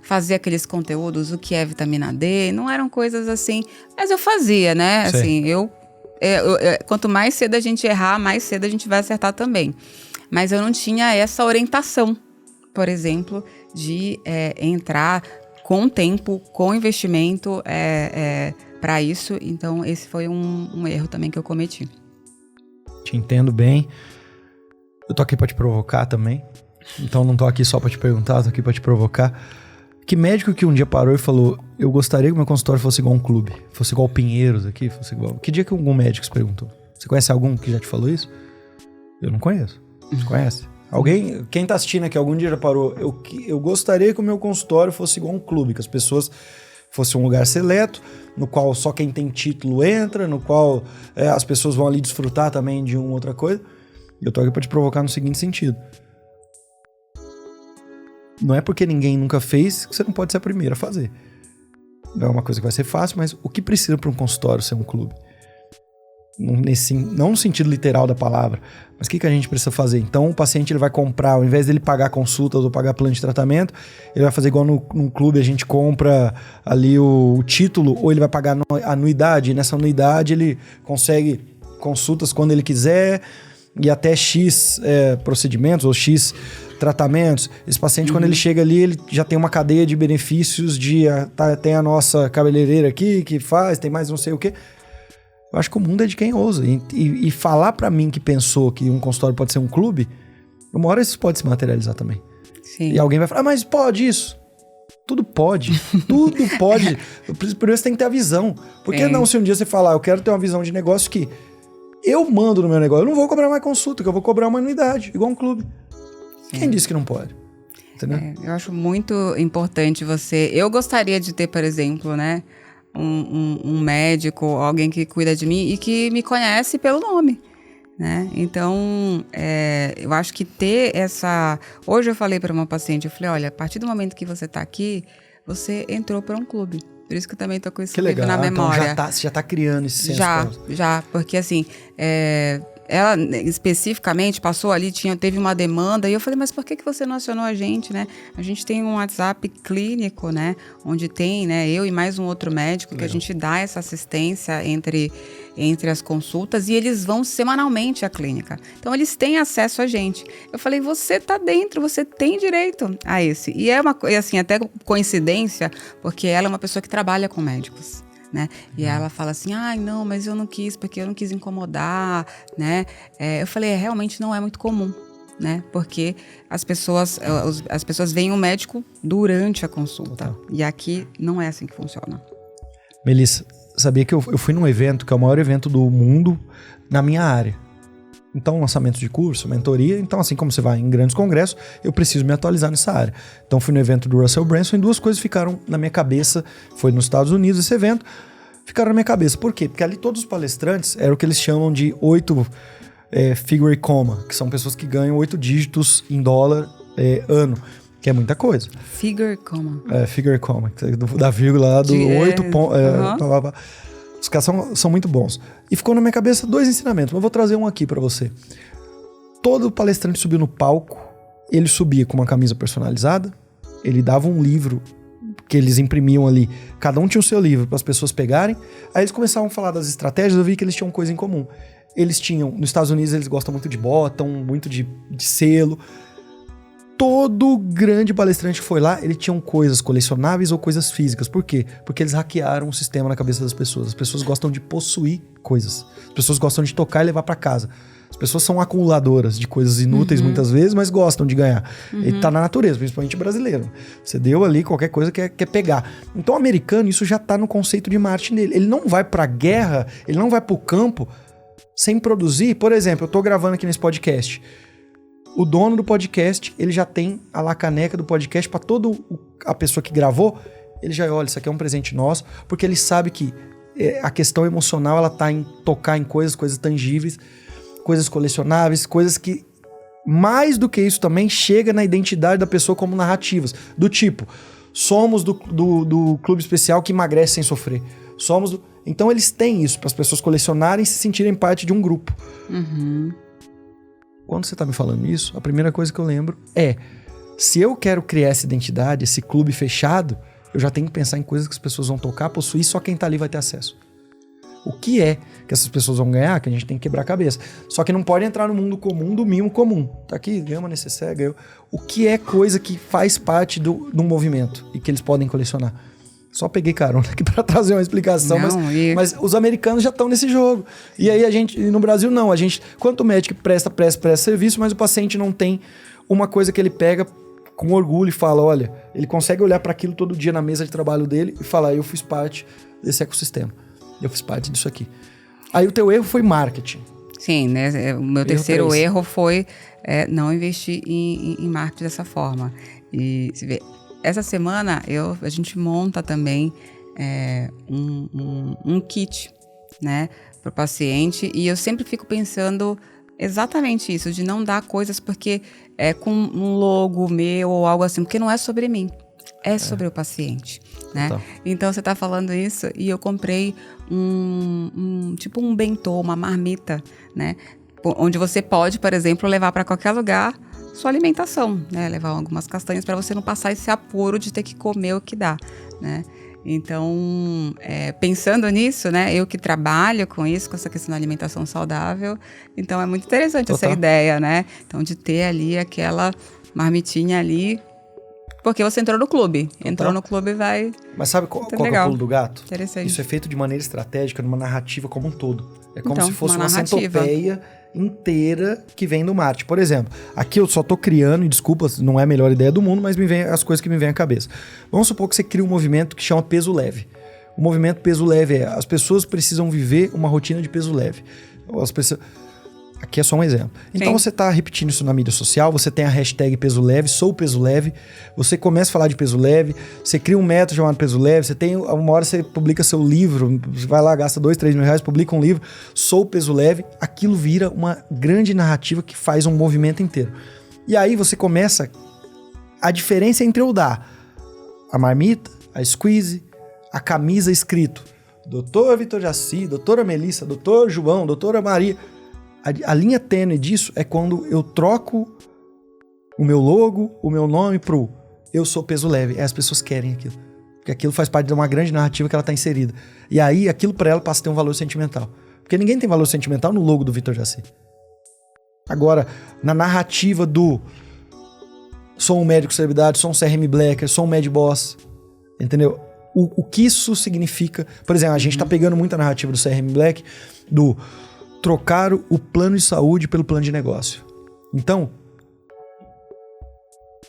fazia aqueles conteúdos, o que é vitamina D, não eram coisas assim. Mas eu fazia, né? Sim. Assim, quanto mais cedo a gente errar, mais cedo a gente vai acertar também. Mas eu não tinha essa orientação, por exemplo, de entrar com tempo, com investimento para isso. Então, esse foi um erro também que eu cometi. Te entendo bem. Eu tô aqui pra te provocar também. Então, não tô aqui só pra te perguntar, tô aqui pra te provocar. Que médico que um dia parou e falou: eu gostaria que o meu consultório fosse igual um clube, fosse igual o Pinheiros aqui, fosse igual... Que dia que algum médico se perguntou? Você conhece algum que já te falou isso? Eu não conheço. Você conhece? Alguém, quem tá assistindo aqui, algum dia já parou? Eu gostaria que o meu consultório fosse igual um clube, que as pessoas fossem um lugar seleto, no qual só quem tem título entra, no qual as pessoas vão ali desfrutar também de uma outra coisa. Eu tô aqui pra te provocar no seguinte sentido. Não é porque ninguém nunca fez que você não pode ser a primeira a fazer. Não é uma coisa que vai ser fácil, mas o que precisa para um consultório ser um clube? Não no sentido literal da palavra, mas o que a gente precisa fazer? Então o paciente ele vai comprar, ao invés dele pagar consultas ou pagar plano de tratamento, ele vai fazer igual num clube, a gente compra ali o título, ou ele vai pagar anuidade, e nessa anuidade ele consegue consultas quando ele quiser, e até X procedimentos ou X tratamentos. Esse paciente, quando ele chega ali, ele já tem uma cadeia de benefícios tem a nossa cabeleireira aqui que faz, tem mais não sei o quê. Eu acho que o mundo é de quem ousa. E falar pra mim que pensou que um consultório pode ser um clube, uma hora isso pode se materializar também. Sim. E alguém vai falar: mas pode isso? Tudo pode. Tudo pode. Primeiro você tem que ter a visão. Por que não, se um dia você falar: eu quero ter uma visão de negócio que eu mando no meu negócio, eu não vou cobrar mais consulta, que eu vou cobrar uma anuidade, igual um clube. Sim. Quem disse que não pode? Entendeu? Eu acho muito importante você... Eu gostaria de ter, por exemplo, né? Um médico, alguém que cuida de mim e que me conhece pelo nome, né? Então, eu acho que ter essa... Hoje eu falei para uma paciente, eu falei: olha, a partir do momento que você tá aqui, você entrou para um clube. Por isso que eu também tô com isso na memória. Então você já tá criando esse senso. Já, porque assim... ela especificamente passou ali, teve uma demanda, e eu falei: mas por que você não acionou a gente, né? A gente tem um WhatsApp clínico, né? Onde tem, né, eu e mais um outro médico, que a gente dá essa assistência entre as consultas, e eles vão semanalmente à clínica. Então, eles têm acesso a gente. Eu falei: você tá dentro, você tem direito a esse. E assim, até coincidência, porque ela é uma pessoa que trabalha com médicos, né? E ela fala assim: ai, não, mas eu não quis, porque eu não quis incomodar, né? Eu falei: realmente não é muito comum, né? Porque as pessoas veem o médico durante a consulta. Total. E aqui não é assim que funciona. Melissa, sabia que eu fui num evento, que é o maior evento do mundo na minha área. Então, lançamento de curso, mentoria. Então, assim como você vai em grandes congressos, eu preciso me atualizar nessa área. Então, fui no evento do Russell Brunson e duas coisas ficaram na minha cabeça. Foi nos Estados Unidos esse evento. Ficaram na minha cabeça. Por quê? Porque ali todos os palestrantes eram o que eles chamam de 8 figure comma, que são pessoas que ganham 8 dígitos em dólar ano, que é muita coisa. Figure comma. Figure comma, da vírgula lá do 8 pontos. Os caras são muito bons. E ficou na minha cabeça 2 ensinamentos, mas eu vou trazer um aqui pra você. Todo palestrante subiu no palco, ele subia com uma camisa personalizada, ele dava um livro que eles imprimiam ali, cada um tinha o seu livro para as pessoas pegarem, aí eles começavam a falar das estratégias, eu vi que eles tinham coisa em comum. Eles tinham, nos Estados Unidos eles gostam muito de bottom, muito de selo. Todo grande palestrante que foi lá, ele tinha coisas colecionáveis ou coisas físicas. Por quê? Porque eles hackearam o sistema na cabeça das pessoas. As pessoas gostam de possuir coisas. As pessoas gostam de tocar e levar para casa. As pessoas são acumuladoras de coisas inúteis muitas vezes, mas gostam de ganhar. E tá na natureza, principalmente brasileiro. Você deu ali qualquer coisa que quer pegar. Então o americano, isso já tá no conceito de marketing dele. Ele não vai pra guerra, ele não vai pro campo sem produzir. Por exemplo, eu tô gravando aqui nesse podcast. O dono do podcast, ele já tem a lacaneca do podcast para toda a pessoa que gravou. Ele já olha, isso aqui é um presente nosso, porque ele sabe que a questão emocional, ela tá em tocar em coisas tangíveis, coisas colecionáveis, coisas que, mais do que isso também, chega na identidade da pessoa como narrativas. Do tipo, somos do clube especial que emagrece sem sofrer. Então eles têm isso, para as pessoas colecionarem e se sentirem parte de um grupo. Quando você tá me falando isso, a primeira coisa que eu lembro é, se eu quero criar essa identidade, esse clube fechado, eu já tenho que pensar em coisas que as pessoas vão tocar, possuir, só quem tá ali vai ter acesso. O que é que essas pessoas vão ganhar, que a gente tem que quebrar a cabeça. Só que não pode entrar no mundo comum do mimo comum. Tá aqui, ganhou uma necessaire, ganhou. O que é coisa que faz parte do movimento e que eles podem colecionar? Só peguei carona aqui pra trazer uma explicação, mas os americanos já estão nesse jogo. E aí no Brasil não, quanto o médico presta serviço, mas o paciente não tem uma coisa que ele pega com orgulho e fala, olha, ele consegue olhar para aquilo todo dia na mesa de trabalho dele e falar, eu fiz parte desse ecossistema, eu fiz parte disso aqui. Aí o teu erro foi marketing. Sim, né? O meu terceiro erro foi não investir em marketing dessa forma. E você vê, essa semana a gente monta também um kit, né, para o paciente, e eu sempre fico pensando exatamente isso, de não dar coisas porque com um logo meu ou algo assim, porque não é sobre mim, é sobre o paciente, né? Então você está falando isso e eu comprei tipo um bentô, uma marmita, né, onde você pode, por exemplo, levar para qualquer lugar sua alimentação, né? Levar algumas castanhas para você não passar esse apuro de ter que comer o que dá, né? Então, pensando nisso, né? Eu que trabalho com isso, com essa questão da alimentação saudável, então é muito interessante essa ideia, né? Então, de ter ali aquela marmitinha ali, porque você entrou no clube. Entrou no clube vai... Mas sabe qual é o pulo do gato? Interessante. Isso é feito de maneira estratégica, numa narrativa como um todo. É como se fosse uma centopeia inteira que vem do marketing. Por exemplo, aqui eu só tô criando, e desculpa, não é a melhor ideia do mundo, mas me vem as coisas que me vêm à cabeça. Vamos supor que você cria um movimento que chama peso leve. O movimento peso leve as pessoas precisam viver uma rotina de peso leve. Aqui é só um exemplo. Então você está repetindo isso na mídia social, você tem a hashtag peso leve, sou peso leve, você começa a falar de peso leve, você cria um método chamado peso leve, você tem uma hora você publica seu livro, você vai lá, gasta 2, 3 mil reais, publica um livro, sou peso leve, aquilo vira uma grande narrativa que faz um movimento inteiro. E aí você começa a diferença entre eu dar a marmita, a squeeze, a camisa escrito Dr. Vitor Jaci, doutora Melissa, doutor João, doutora Maria. A linha tênue disso é quando eu troco o meu logo, o meu nome pro eu sou peso leve. As pessoas querem aquilo. Porque aquilo faz parte de uma grande narrativa que ela está inserida. E aí aquilo para ela passa a ter um valor sentimental. Porque ninguém tem valor sentimental no logo do Vitor Jaci. Agora, na narrativa do sou um médico celebridade, sou um CRM Blacker, sou um Mad Boss, entendeu? O que isso significa... Por exemplo, a gente tá pegando muita narrativa do CRM Black, do trocar o plano de saúde pelo plano de negócio. Então,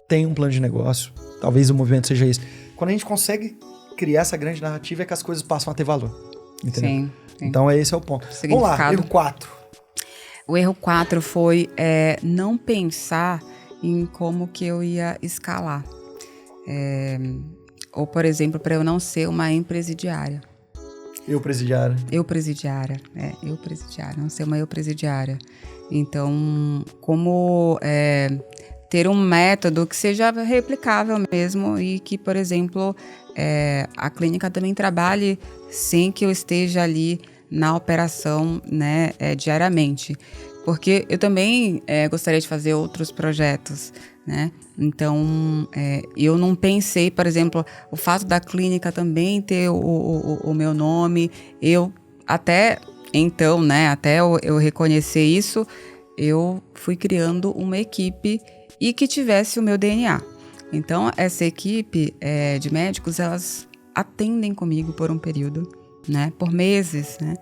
tem um plano de negócio. Talvez o movimento seja isso. Quando a gente consegue criar essa grande narrativa, é que as coisas passam a ter valor. Entendeu? Sim. Então, esse é o ponto. Vamos lá, erro 4. O erro 4 foi não pensar em como que eu ia escalar. Ou, por exemplo, para eu não ser uma empresidiária. Eu presidiária, não ser uma eu presidiária. Então, como ter um método que seja replicável mesmo e que, por exemplo, a clínica também trabalhe sem que eu esteja ali na operação, né, diariamente. Porque eu também gostaria de fazer outros projetos, né? Então, eu não pensei, por exemplo, o fato da clínica também ter o meu nome, eu até então, né, até eu reconhecer isso, eu fui criando uma equipe e que tivesse o meu DNA. Então, essa equipe de médicos, elas atendem comigo por um período, né, por meses, né,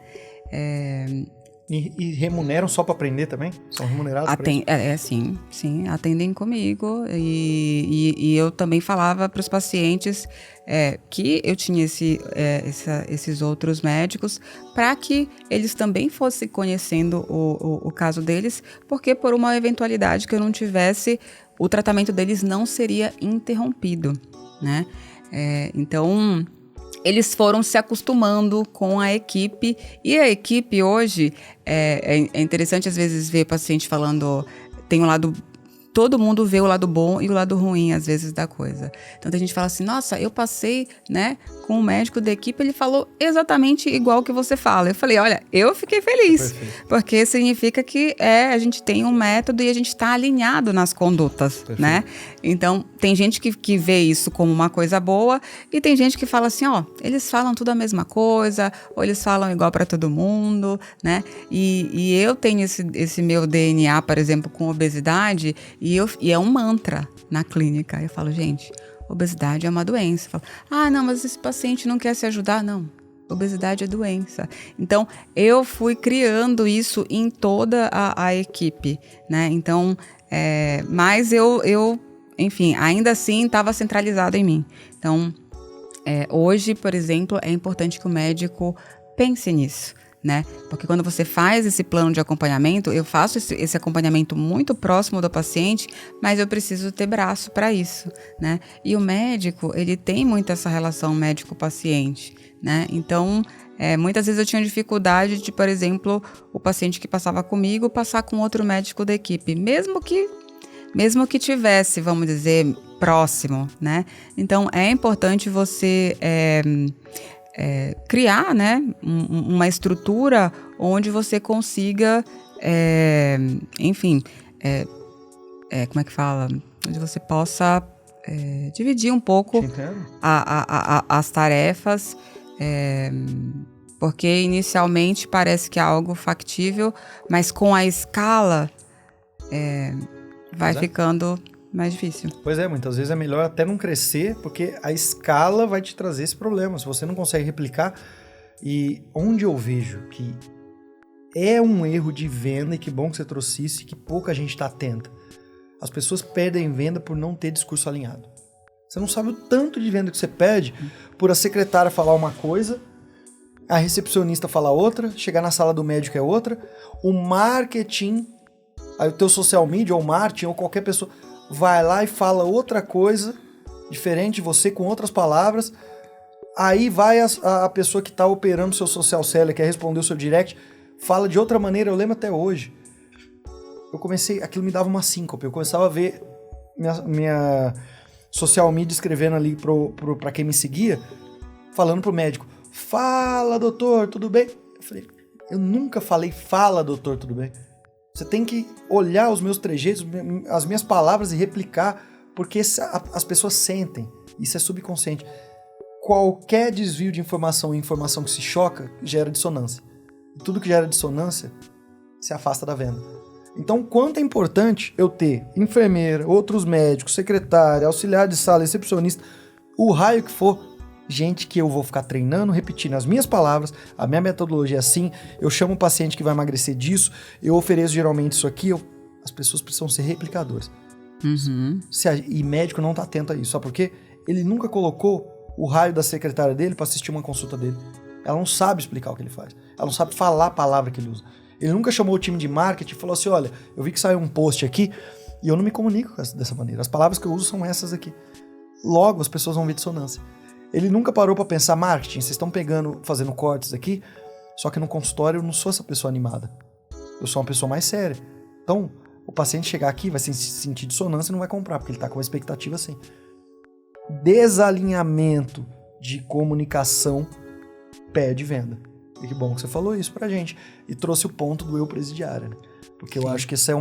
E remuneram só para aprender também? São remunerados por isso? Sim, atendem comigo. E eu também falava para os pacientes que eu tinha esses outros médicos para que eles também fossem conhecendo o caso deles, porque por uma eventualidade que eu não tivesse, o tratamento deles não seria interrompido, né? Então, eles foram se acostumando com a equipe, e a equipe hoje, é interessante às vezes ver paciente falando, tem um lado, todo mundo vê o lado bom e o lado ruim às vezes da coisa. Então a gente fala assim, nossa, eu passei, né, com o médico da equipe, ele falou exatamente igual que você fala. Eu falei, olha, eu fiquei feliz, porque significa que a gente tem um método e a gente está alinhado nas condutas, perfeito, né? Então, tem gente que vê isso como uma coisa boa e tem gente que fala assim, ó, eles falam tudo a mesma coisa, ou eles falam igual para todo mundo, né? E eu tenho esse meu DNA, por exemplo, com obesidade, e é um mantra na clínica. Eu falo, gente, obesidade é uma doença. Eu falo, não, mas esse paciente não quer se ajudar. Não, obesidade é doença. Então, eu fui criando isso em toda a equipe, né? Então, mas eu, enfim, ainda assim estava centralizado em mim. Então, hoje, por exemplo, é importante que o médico pense nisso, né? Porque quando você faz esse plano de acompanhamento, eu faço esse acompanhamento muito próximo do paciente, mas eu preciso ter braço para isso, né? E o médico, ele tem muito essa relação médico-paciente, né? Então, muitas vezes eu tinha dificuldade de, por exemplo, o paciente que passava comigo passar com outro médico da equipe, mesmo que tivesse, vamos dizer, próximo, né? Então, é importante você criar, né, uma estrutura onde você consiga, enfim, como é que fala? Onde você possa dividir um pouco as tarefas, porque inicialmente parece que é algo factível, mas com a escala vai ficando mais difícil. Pois é, muitas vezes é melhor até não crescer, porque a escala vai te trazer esse problema. Se você não consegue replicar, e onde eu vejo que é um erro de venda, e que bom que você trouxe isso, e que pouca gente está atenta. As pessoas perdem venda por não ter discurso alinhado. Você não sabe o tanto de venda que você perde por a secretária falar uma coisa, a recepcionista falar outra, chegar na sala do médico é outra, o marketing, aí o teu social media, ou marketing, ou qualquer pessoa vai lá e fala outra coisa, diferente de você, com outras palavras. Aí vai a pessoa que está operando o seu social seller, quer responder o seu direct, fala de outra maneira. Eu lembro até hoje. Aquilo me dava uma síncope. Eu começava a ver minha social media escrevendo ali para quem me seguia, falando pro médico, fala, doutor, tudo bem? Eu falei, eu nunca falei, fala, doutor, tudo bem? Você tem que olhar os meus trejeitos, as minhas palavras e replicar, porque as pessoas sentem. Isso é subconsciente. Qualquer desvio de informação e informação que se choca gera dissonância. E tudo que gera dissonância se afasta da venda. Então, quanto é importante eu ter enfermeira, outros médicos, secretária, auxiliar de sala, recepcionista, o raio que for, gente que eu vou ficar treinando, repetindo as minhas palavras, a minha metodologia é assim, eu chamo um paciente que vai emagrecer disso, eu ofereço geralmente isso aqui, as pessoas precisam ser replicadores. Uhum. E médico não está atento a isso, sabe por quê? Ele nunca colocou o raio da secretária dele para assistir uma consulta dele. Ela não sabe explicar o que ele faz, ela não sabe falar a palavra que ele usa. Ele nunca chamou o time de marketing e falou assim, olha, eu vi que saiu um post aqui e eu não me comunico dessa maneira, as palavras que eu uso são essas aqui. Logo as pessoas vão ver dissonância. Ele nunca parou para pensar, marketing, vocês estão fazendo cortes aqui, só que no consultório eu não sou essa pessoa animada. Eu sou uma pessoa mais séria. Então, o paciente chegar aqui vai sentir dissonância e não vai comprar, porque ele está com uma expectativa assim. Desalinhamento de comunicação perde venda. E que bom que você falou isso pra gente. E trouxe o ponto do eu presidiário, né? Porque eu acho que isso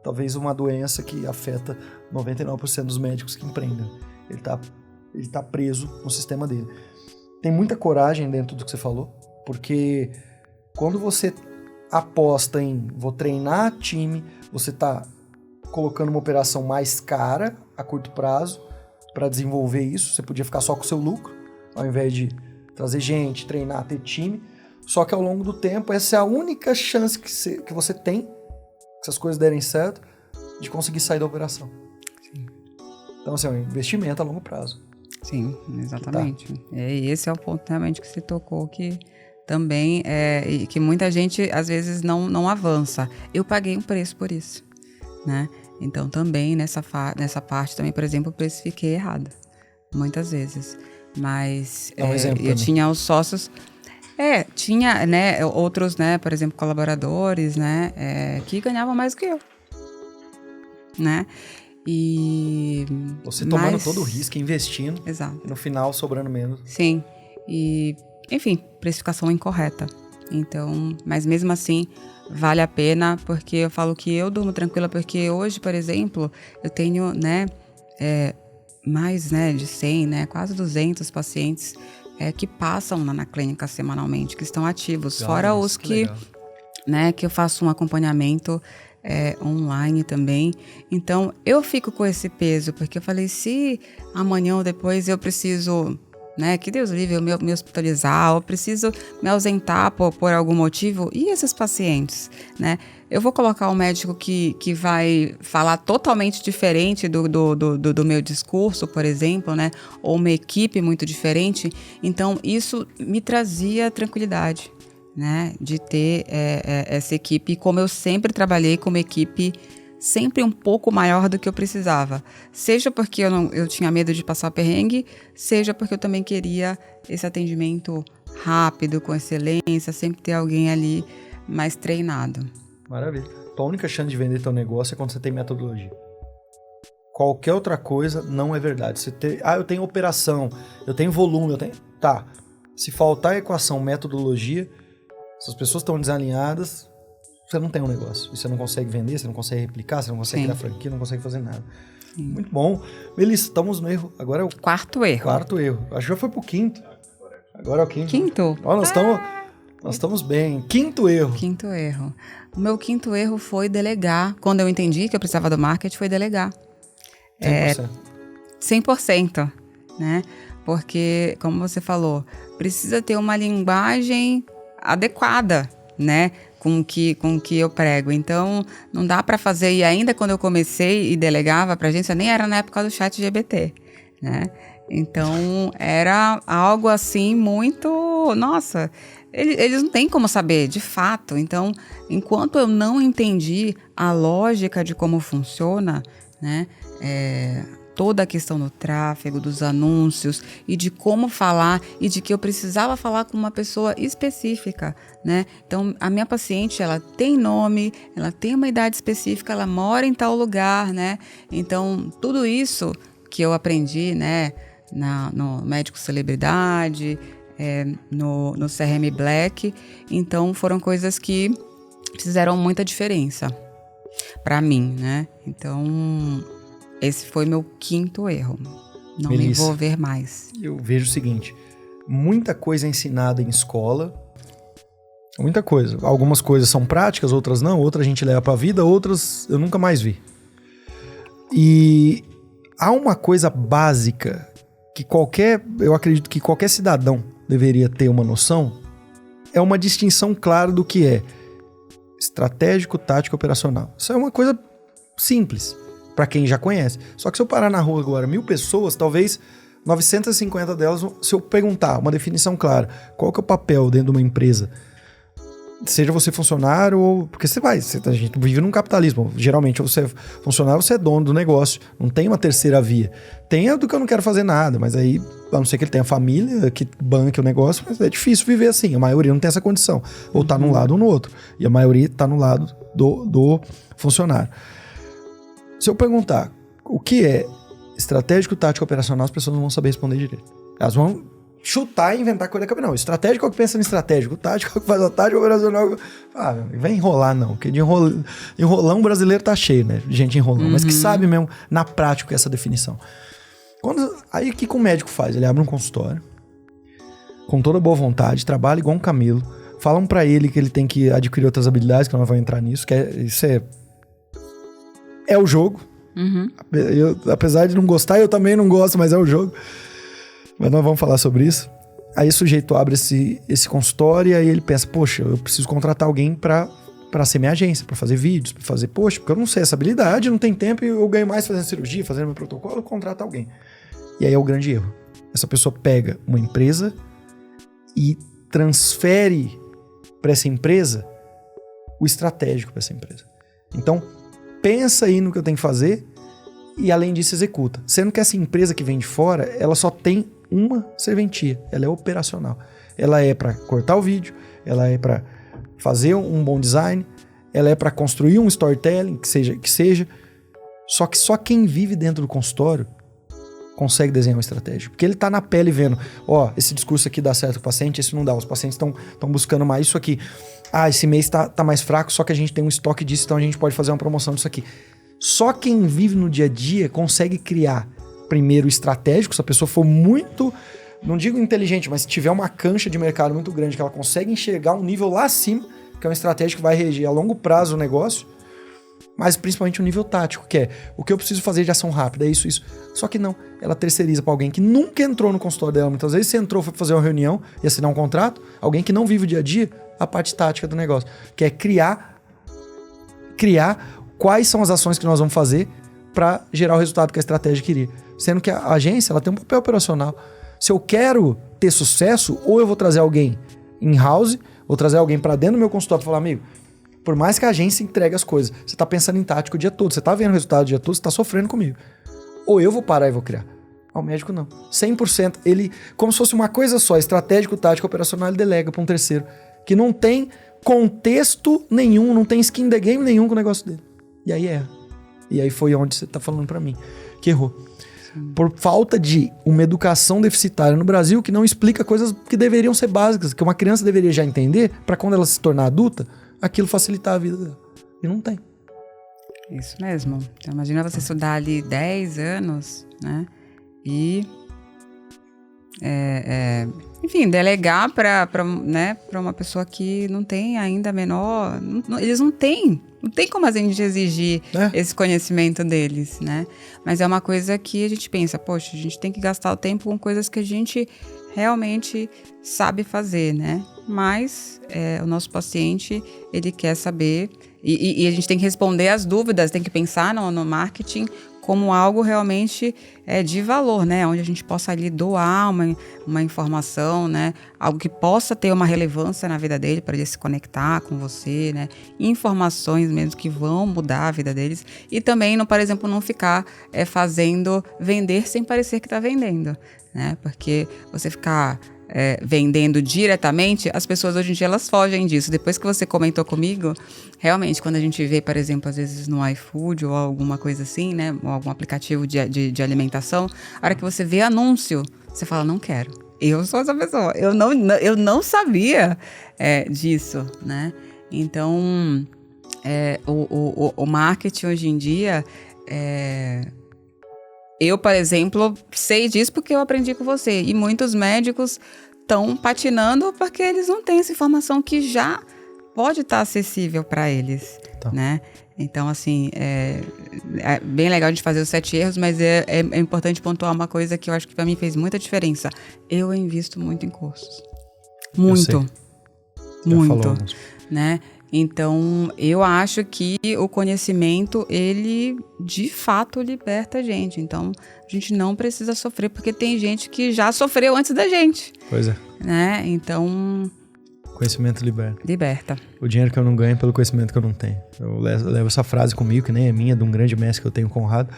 talvez uma doença que afeta 99% dos médicos que empreendem. Ele tá preso no sistema dele. Tem muita coragem dentro do que você falou, porque quando você aposta em vou treinar time, você tá colocando uma operação mais cara a curto prazo para desenvolver isso. Você podia ficar só com o seu lucro, ao invés de trazer gente, treinar, ter time. Só que ao longo do tempo, essa é a única chance que você tem, se as coisas derem certo, de conseguir sair da operação. Sim. Então, assim, é um investimento a longo prazo. Sim, exatamente. E esse é o ponto realmente que você tocou, que também e que muita gente às vezes não avança. Eu paguei um preço por isso, né? Então também nessa parte também, por exemplo, eu precifiquei errado, muitas vezes. Mas eu tinha os sócios, tinha, né, outros, né, por exemplo, colaboradores, né, que ganhavam mais do que eu, né? E você tomando todo o risco, investindo. Exato. E no final sobrando menos. Sim. E, enfim, precificação incorreta. Então, mas mesmo assim, vale a pena, porque eu falo que eu durmo tranquila, porque hoje, por exemplo, eu tenho, né, mais, né, de 100, né, quase 200 pacientes que passam na clínica semanalmente, que estão ativos, fora os que né, que eu faço um acompanhamento online também. Então, eu fico com esse peso, porque eu falei, se amanhã ou depois eu preciso, né, que Deus livre, eu me hospitalizar, ou preciso me ausentar por algum motivo, e esses pacientes, né? Eu vou colocar um médico que vai falar totalmente diferente do meu discurso, por exemplo, né? Ou uma equipe muito diferente. Então, isso me trazia tranquilidade, né, de ter essa equipe, como eu sempre trabalhei com uma equipe sempre um pouco maior do que eu precisava, seja porque eu tinha medo de passar perrengue, seja porque eu também queria esse atendimento rápido, com excelência, sempre ter alguém ali mais treinado. Maravilha. A única chance de vender teu negócio é quando você tem metodologia. Qualquer outra coisa não é verdade. Eu tenho operação, eu tenho volume, Tá, se faltar equação, metodologia, se as pessoas estão desalinhadas, você não tem um negócio. E você não consegue vender, você não consegue replicar, você não consegue criar franquia, não consegue fazer nada. Sim. Muito bom. Melissa, estamos no erro. Agora é o quarto erro. Acho que já foi pro quinto. Agora é o quinto. Ó, nós estamos bem. Quinto erro. O meu quinto erro foi delegar. Quando eu entendi que eu precisava do marketing, foi delegar. 100%. 100%, né? Porque, como você falou, precisa ter uma linguagem adequada, né, com que eu prego. Então, não dá para fazer, e ainda quando eu comecei e delegava para agência, nem era na época do ChatGPT, né? Então, era algo assim muito... Nossa, eles não têm como saber, de fato. Então, enquanto eu não entendi a lógica de como funciona, né, toda a questão do tráfego, dos anúncios e de como falar e de que eu precisava falar com uma pessoa específica, né? Então, a minha paciente, ela tem nome, ela tem uma idade específica, ela mora em tal lugar, né? Então, tudo isso que eu aprendi, né, no Médico Celebridade, no CRM Black, então foram coisas que fizeram muita diferença para mim, né? Então, esse foi meu quinto erro. Não me envolver mais. Eu vejo o seguinte, muita coisa é ensinada em escola, muita coisa. Algumas coisas são práticas, outras não, outras a gente leva pra vida, outras eu nunca mais vi. E há uma coisa básica que eu acredito que qualquer cidadão deveria ter uma noção, é uma distinção clara do que é estratégico, tático e operacional. Isso é uma coisa simples para quem já conhece. Só que se eu parar na rua agora 1.000 pessoas, talvez 950 delas, se eu perguntar uma definição clara, qual que é o papel dentro de uma empresa? Seja você funcionário ou... Porque a gente vive num capitalismo. Geralmente, ou você é funcionário ou você é dono do negócio. Não tem uma terceira via. Tem a do que eu não quero fazer nada, mas aí, a não ser que ele tenha família que banque o negócio, mas é difícil viver assim. A maioria não tem essa condição. Ou tá num lado ou no outro. E a maioria tá no lado do funcionário. Se eu perguntar o que é estratégico, tático, operacional, as pessoas não vão saber responder direito. Elas vão chutar e inventar coisa da Não, estratégico é o que pensa no estratégico, tático é o que faz o tático, operacional... Vem enrolar não, porque de enrolão brasileiro tá cheio, né? De gente enrolando, mas que sabe mesmo na prática essa definição. Aí o que o médico faz? Ele abre um consultório, com toda boa vontade, trabalha igual um camelo, falam pra ele que ele tem que adquirir outras habilidades, que eu não vou entrar nisso, isso é o jogo. Eu, apesar de não gostar, eu também não gosto, mas é o jogo. Mas nós vamos falar sobre isso. Aí o sujeito abre esse consultório e aí ele pensa, poxa, eu preciso contratar alguém para ser minha agência, para fazer vídeos, para fazer, poxa, porque eu não sei essa habilidade, não tem tempo e eu ganho mais fazendo cirurgia, fazendo meu protocolo, eu contrato alguém. E aí é o grande erro. Essa pessoa pega uma empresa e transfere para essa empresa o estratégico para essa empresa. Então, pensa aí no que eu tenho que fazer e, além disso, executa. Sendo que essa empresa que vem de fora, ela só tem uma serventia. Ela é operacional. Ela é para cortar o vídeo, ela é para fazer um bom design, ela é para construir um storytelling, que seja. Só que só quem vive dentro do consultório consegue desenhar uma estratégia. Porque ele tá na pele vendo, esse discurso aqui dá certo com o paciente, esse não dá. Os pacientes estão buscando mais isso aqui. Esse mês tá mais fraco, só que a gente tem um estoque disso, então a gente pode fazer uma promoção disso aqui. Só quem vive no dia a dia consegue criar, primeiro, estratégico. Se a pessoa for muito, não digo inteligente, mas se tiver uma cancha de mercado muito grande, que ela consegue enxergar um nível lá acima, que é uma estratégia que vai reger a longo prazo o negócio, mas principalmente o nível tático, que é o que eu preciso fazer de ação rápida, é isso. Só que não, ela terceiriza para alguém que nunca entrou no consultório dela. Muitas vezes você entrou, foi fazer uma reunião e assinar um contrato, alguém que não vive o dia a dia, a parte tática do negócio, que é criar quais são as ações que nós vamos fazer para gerar o resultado que a estratégia queria. Sendo que a agência, ela tem um papel operacional. Se eu quero ter sucesso, ou eu vou trazer alguém in-house, vou trazer alguém para dentro do meu consultório e falar, amigo, por mais que a agência entregue as coisas, você tá pensando em tática o dia todo, você tá vendo o resultado o dia todo, você tá sofrendo comigo. Ou eu vou parar e vou criar. O médico não. 100%, ele, como se fosse uma coisa só, estratégico, tático, operacional, ele delega para um terceiro, que não tem contexto nenhum, não tem skin the game nenhum com o negócio dele. E aí erra. E aí foi onde você tá falando para mim, que errou. Sim. Por falta de uma educação deficitária no Brasil que não explica coisas que deveriam ser básicas, que uma criança deveria já entender, para quando ela se tornar adulta, aquilo facilitar a vida dela. E não tem. Isso mesmo. Então, imagina você estudar ali 10 anos, né? E, enfim, delegar para uma pessoa que não tem ainda a menor... eles não têm como a gente exigir esse conhecimento deles, né? Mas é uma coisa que a gente pensa, poxa, a gente tem que gastar o tempo com coisas que a gente realmente sabe fazer, né? Mas o nosso paciente, ele quer saber e a gente tem que responder as dúvidas, tem que pensar no marketing como algo realmente de valor, né? Onde a gente possa ali doar uma informação, né? Algo que possa ter uma relevância na vida dele, para ele se conectar com você, né? Informações mesmo que vão mudar a vida deles. E também, por exemplo, não ficar vender sem parecer que está vendendo, né? Porque você ficar vendendo diretamente, as pessoas hoje em dia elas fogem disso. Depois que você comentou comigo, realmente, quando a gente vê, por exemplo, às vezes no iFood ou alguma coisa assim, né, ou algum aplicativo de alimentação, a hora que você vê anúncio, você fala, não quero. Eu sou essa pessoa. Eu não sabia disso, né? Então, o marketing hoje em dia... Eu, por exemplo, sei disso porque eu aprendi com você. E muitos médicos estão patinando porque eles não têm essa informação que já pode estar acessível para eles, né? Então, assim, é bem legal a gente fazer os 7 erros, mas é importante pontuar uma coisa que eu acho que para mim fez muita diferença. Eu invisto muito em cursos. Muito. Muito. Né? Então, eu acho que o conhecimento, ele, de fato, liberta a gente. Então, a gente não precisa sofrer, porque tem gente que já sofreu antes da gente. Pois é. Né? Então... Conhecimento liberta. Liberta. O dinheiro que eu não ganho é pelo conhecimento que eu não tenho. Eu levo essa frase comigo, que nem é minha, de um grande mestre que eu tenho, Conrado.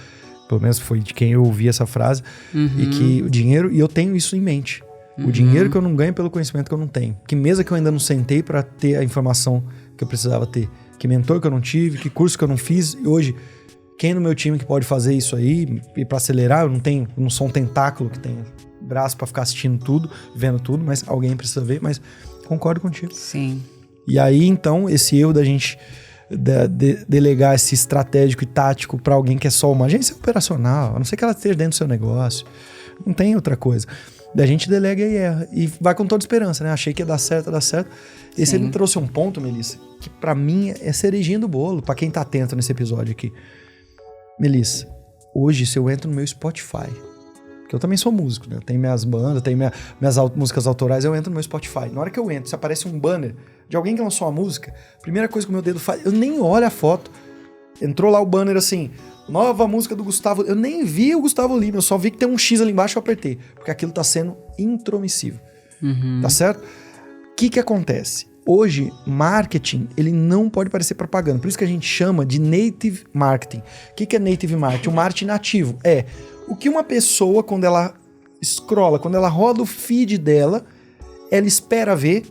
Pelo menos foi de quem eu ouvi essa frase. E que o dinheiro... E eu tenho isso em mente. O dinheiro que eu não ganho é pelo conhecimento que eu não tenho. Que mesa que eu ainda não sentei para ter a informação que eu precisava ter. Que mentor que eu não tive, que curso que eu não fiz. E hoje, quem no meu time que pode fazer isso aí e para acelerar, eu não sou um tentáculo que tem braço para ficar assistindo tudo, vendo tudo, mas alguém precisa ver, mas concordo contigo. Sim. E aí, então, esse erro da gente delegar esse estratégico e tático para alguém que é só uma agência operacional, a não ser que ela esteja dentro do seu negócio, não tem outra coisa. Da gente delega e erra. E vai com toda esperança, né? Achei que ia dar certo, dá certo. E você me trouxe um ponto, Melissa, que pra mim é cerejinha do bolo, pra quem tá atento nesse episódio aqui. Melissa, hoje se eu entro no meu Spotify, Porque eu também sou músico, né? Eu tenho minhas bandas, tenho minhas músicas autorais, eu entro no meu Spotify. Na hora que eu entro, se aparece um banner de alguém que lançou uma música, a primeira coisa que o meu dedo faz, eu nem olho a foto. Entrou lá o banner assim, nova música do Gustavo. Eu nem vi o Gustavo Lima, eu só vi que tem um X ali embaixo e eu apertei. Porque aquilo tá sendo intromissivo. Tá certo? O que acontece? Hoje, marketing, ele não pode parecer propaganda. Por isso que a gente chama de native marketing. O que é native marketing? O marketing nativo. É o que uma pessoa, quando ela scrolla, quando ela roda o feed dela, ela espera ver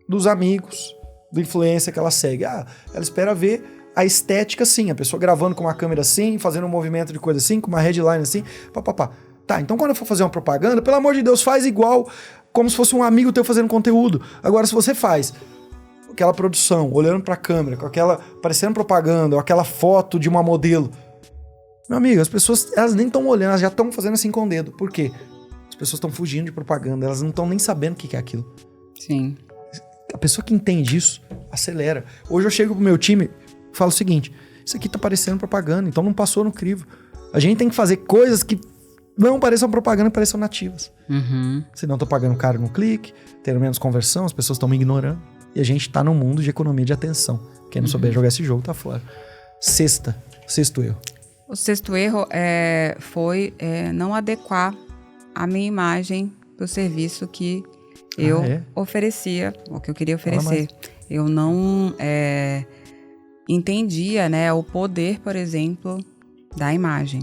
dos amigos, do influencer que ela segue. Ela espera ver a estética assim, a pessoa gravando com uma câmera assim, fazendo um movimento de coisa assim, com uma headline assim, papapá. Tá, então quando eu for fazer uma propaganda, pelo amor de Deus, faz igual, como se fosse um amigo teu fazendo conteúdo. Agora, se você faz aquela produção, olhando pra câmera, com aquela, parecendo propaganda, ou aquela foto de uma modelo, meu amigo, as pessoas, elas nem estão olhando, elas já estão fazendo assim com o dedo. Por quê? As pessoas estão fugindo de propaganda, elas não estão nem sabendo o que é aquilo. Sim. A pessoa que entende isso, acelera. Hoje eu chego pro meu time, falo o seguinte, isso aqui tá parecendo propaganda, então não passou no crivo. A gente tem que fazer coisas que não pareçam propaganda, pareçam nativas. Senão eu tô pagando caro no clique, tendo menos conversão, as pessoas estão me ignorando. E a gente tá num mundo de economia de atenção. Quem não souber jogar esse jogo tá fora. Sexto erro. O sexto erro foi não adequar a minha imagem do serviço que eu oferecia, o que eu queria oferecer. Eu não entendia, né, o poder, por exemplo, da imagem.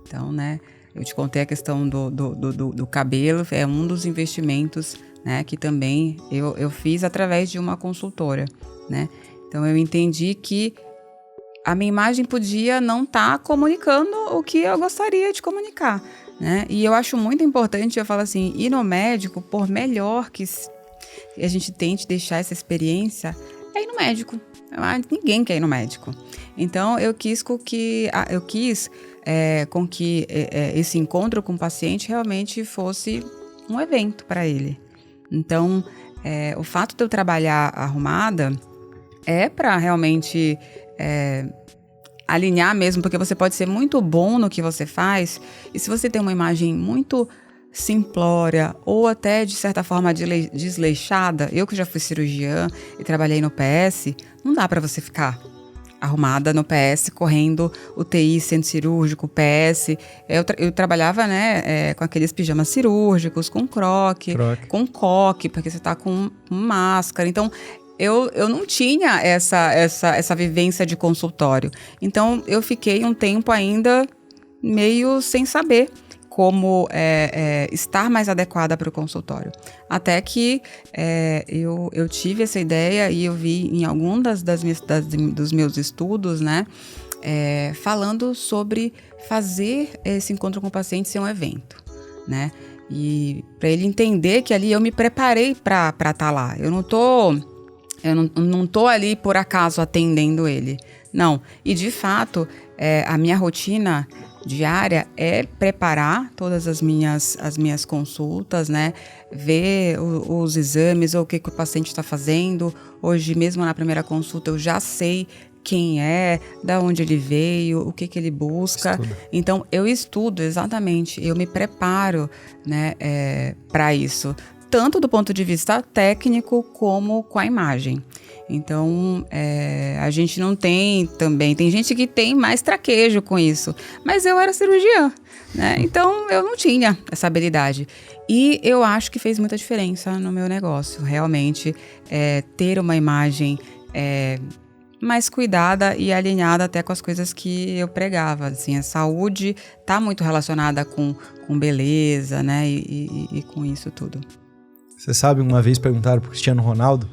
Então, né, eu te contei a questão do cabelo, é um dos investimentos, né, que também eu fiz através de uma consultora, né. Então, eu entendi que a minha imagem podia não estar comunicando o que eu gostaria de comunicar, né? E eu acho muito importante, eu falo assim, ir no médico, por melhor que a gente tente deixar essa experiência, é ir no médico. Ninguém quer ir no médico. Então, eu quis com que esse encontro com o paciente realmente fosse um evento para ele. Então, o fato de eu trabalhar arrumada é para realmente alinhar mesmo, porque você pode ser muito bom no que você faz, e se você tem uma imagem muito simplória ou até, de certa forma, desleixada, eu que já fui cirurgiã e trabalhei no PS, não dá para você ficar arrumada no PS, correndo UTI, centro cirúrgico, PS. Eu trabalhava, né, com aqueles pijamas cirúrgicos, com croque, com coque, porque você tá com máscara. Então, eu não tinha essa vivência de consultório. Então, eu fiquei um tempo ainda meio sem saber como estar mais adequada para o consultório. Até que eu tive essa ideia e eu vi em algum dos meus estudos, né, falando sobre fazer esse encontro com o paciente ser um evento, né? E para ele entender que ali eu me preparei para estar lá. Eu não tô ali por acaso atendendo ele. Não. E de fato, a minha rotina diária é preparar todas as minhas consultas, né? Ver os exames ou o que o paciente está fazendo. Hoje mesmo na primeira consulta eu já sei quem é, da onde ele veio, o que ele busca. Então eu estudo exatamente, eu me preparo, né, para isso. Tanto do ponto de vista técnico como com a imagem. Então, a gente não tem também... Tem gente que tem mais traquejo com isso. Mas eu era cirurgiã, né? Então, eu não tinha essa habilidade. E eu acho que fez muita diferença no meu negócio. Realmente, ter uma imagem mais cuidada e alinhada até com as coisas que eu pregava. Assim, a saúde está muito relacionada com beleza, né? E com isso tudo. Você sabe, uma vez perguntaram pro Cristiano Ronaldo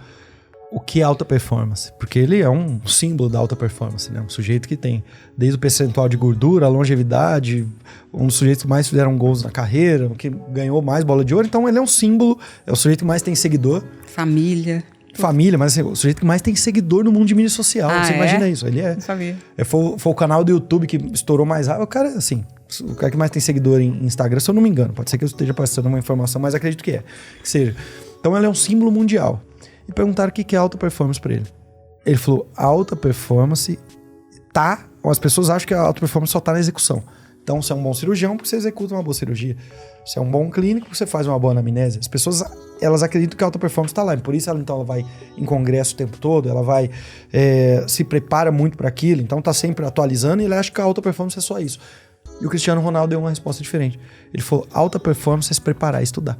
o que é alta performance, porque ele é um símbolo da alta performance, né? Um sujeito que tem desde o percentual de gordura, a longevidade, um dos sujeitos que mais fizeram gols na carreira, que ganhou mais bola de ouro, então ele é um símbolo, é o sujeito que mais tem seguidor. Família, mas assim, o sujeito que mais tem seguidor no mundo de mídia social, você imagina isso, ele é. Não sabia. Foi o canal do YouTube que estourou mais rápido, o cara, assim, o cara que mais tem seguidor em Instagram, se eu não me engano, pode ser que eu esteja passando uma informação, mas acredito que seja. Então ele é um símbolo mundial. E perguntaram o que é alta performance para ele. Ele falou, alta performance as pessoas acham que a alta performance só tá na execução. Então, você é um bom cirurgião porque você executa uma boa cirurgia. Você é um bom clínico porque você faz uma boa anamnese. As pessoas, elas acreditam que a alta performance está lá. E por isso, ela vai em congresso o tempo todo, ela vai se prepara muito para aquilo, então tá sempre atualizando e ele acha que a alta performance é só isso. E o Cristiano Ronaldo deu uma resposta diferente. Ele falou, alta performance é se preparar e estudar.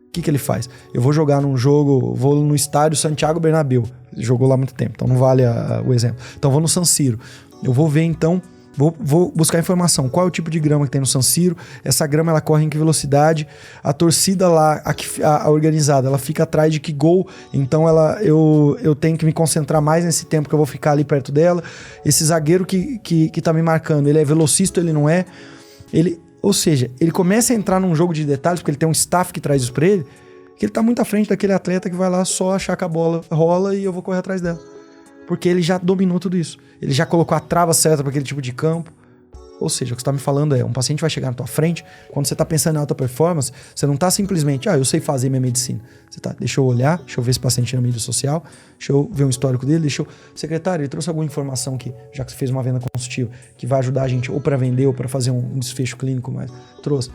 O que ele faz? Eu vou jogar num jogo, vou no estádio Santiago Bernabéu. Ele jogou lá há muito tempo, então não vale o exemplo. Então vou no San Siro. Eu vou ver então, vou buscar informação. Qual é o tipo de grama que tem no San Siro? Essa grama ela corre em que velocidade? A torcida lá, a organizada, ela fica atrás de que gol? Então eu tenho que me concentrar mais nesse tempo que eu vou ficar ali perto dela. Esse zagueiro que tá me marcando, ele é velocista ou ele não é? Ou seja, ele começa a entrar num jogo de detalhes, porque ele tem um staff que traz isso pra ele, que ele tá muito à frente daquele atleta que vai lá só achar que a bola rola e eu vou correr atrás dela. Porque ele já dominou tudo isso. Ele já colocou a trava certa para aquele tipo de campo. Ou seja, o que você tá me falando é, um paciente vai chegar na tua frente, quando você tá pensando em alta performance, você não tá simplesmente, eu sei fazer minha medicina. Você tá, deixa eu olhar, deixa eu ver esse paciente na mídia social, deixa eu ver um histórico dele, secretário, ele trouxe alguma informação que, já que você fez uma venda consultiva, que vai ajudar a gente ou para vender ou para fazer um desfecho clínico, mas trouxe.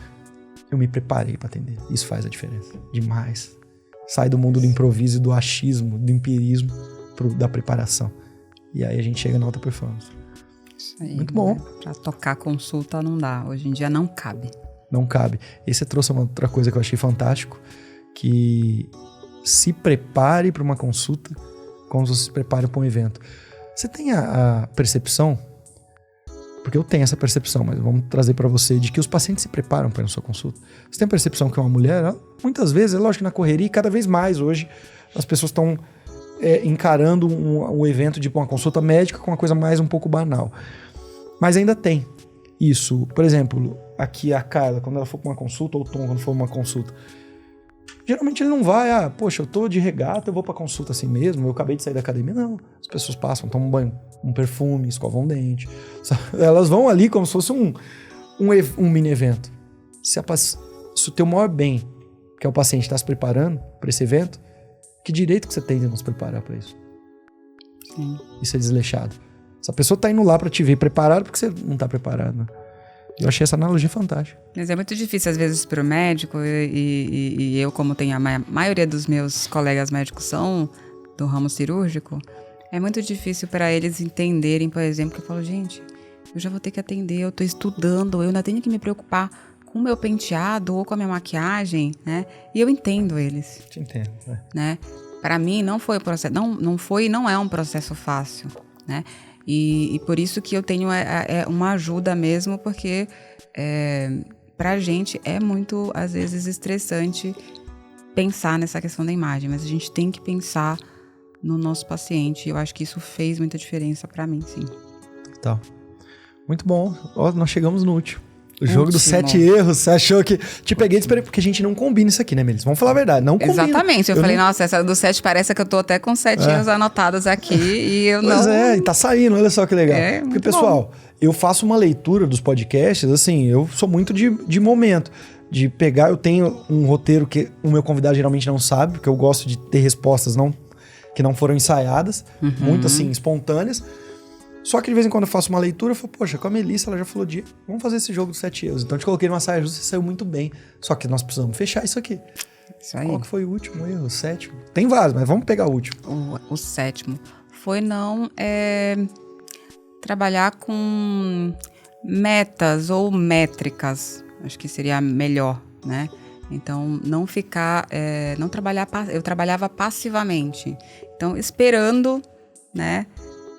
Eu me preparei para atender. Isso faz a diferença. Demais. Sai do mundo do improviso e do achismo, do empirismo, da preparação. E aí a gente chega na alta performance. Isso aí, muito bom. Né? Pra tocar consulta não dá. Hoje em dia não cabe. Não cabe. E você trouxe uma outra coisa que eu achei fantástico, que se prepare para uma consulta como você se prepara para um evento. Você tem a percepção, porque eu tenho essa percepção, mas vamos trazer para você, de que os pacientes se preparam para a sua consulta. Você tem a percepção que uma mulher, muitas vezes, é lógico que na correria, e cada vez mais hoje, as pessoas estão encarando um evento de uma consulta médica com uma coisa mais um pouco banal. Mas ainda tem isso. Por exemplo, aqui a Carla, quando ela for para uma consulta, ou o Tom, quando for uma consulta, geralmente ele não vai, poxa, eu tô de regata, eu vou pra consulta assim mesmo, eu acabei de sair da academia. Não, as pessoas passam, tomam um banho, um perfume, escovam um dente. Elas vão ali como se fosse um mini evento. Se o teu maior bem, que é o paciente, está se preparando para esse evento, que direito que você tem de não se preparar para isso? Sim. Isso é desleixado. Essa pessoa tá indo lá para te ver preparado porque você não tá preparado, né? Eu achei essa analogia fantástica. Mas é muito difícil, às vezes, para o médico, e eu, como tenho a maioria dos meus colegas médicos são do ramo cirúrgico, é muito difícil para eles entenderem, por exemplo, que eu falo, gente, eu já vou ter que atender, eu tô estudando, eu ainda tenho que me preocupar com o meu penteado ou com a minha maquiagem, né? E eu entendo eles. Te entendo, né? Para mim, não foi um processo, não é um processo fácil, né? E por isso que eu tenho uma ajuda mesmo, porque pra gente é muito, às vezes, estressante pensar nessa questão da imagem, mas a gente tem que pensar no nosso paciente. Eu acho que isso fez muita diferença pra mim, sim. Tá. Muito bom. Nós chegamos no último. O jogo dos 7 erros, você achou que... Te peguei de esperei, porque a gente não combina isso aqui, né, Melissa? Vamos falar a verdade, não combina. Exatamente, eu falei, nossa, essa do 7 parece que eu tô até com 7 erros anotados aqui e eu não... Pois e tá saindo, olha só que legal. Porque, pessoal, bom. Eu faço uma leitura dos podcasts, assim, eu sou muito de momento. De pegar, eu tenho um roteiro que o meu convidado geralmente não sabe, porque eu gosto de ter respostas que não foram ensaiadas, muito assim, espontâneas. Só que de vez em quando eu faço uma leitura, eu falo, poxa, com a Melissa, ela já falou vamos fazer esse jogo dos 7 erros. Então eu te coloquei numa saia justa e saiu muito bem. Só que nós precisamos fechar isso aqui. Isso aí. Qual que foi o último erro? O 7º? Tem vários, mas vamos pegar o último. O 7º foi não trabalhar com metas ou métricas. Acho que seria melhor, né? Então, não ficar... não trabalhar... Eu trabalhava passivamente. Então, esperando, né?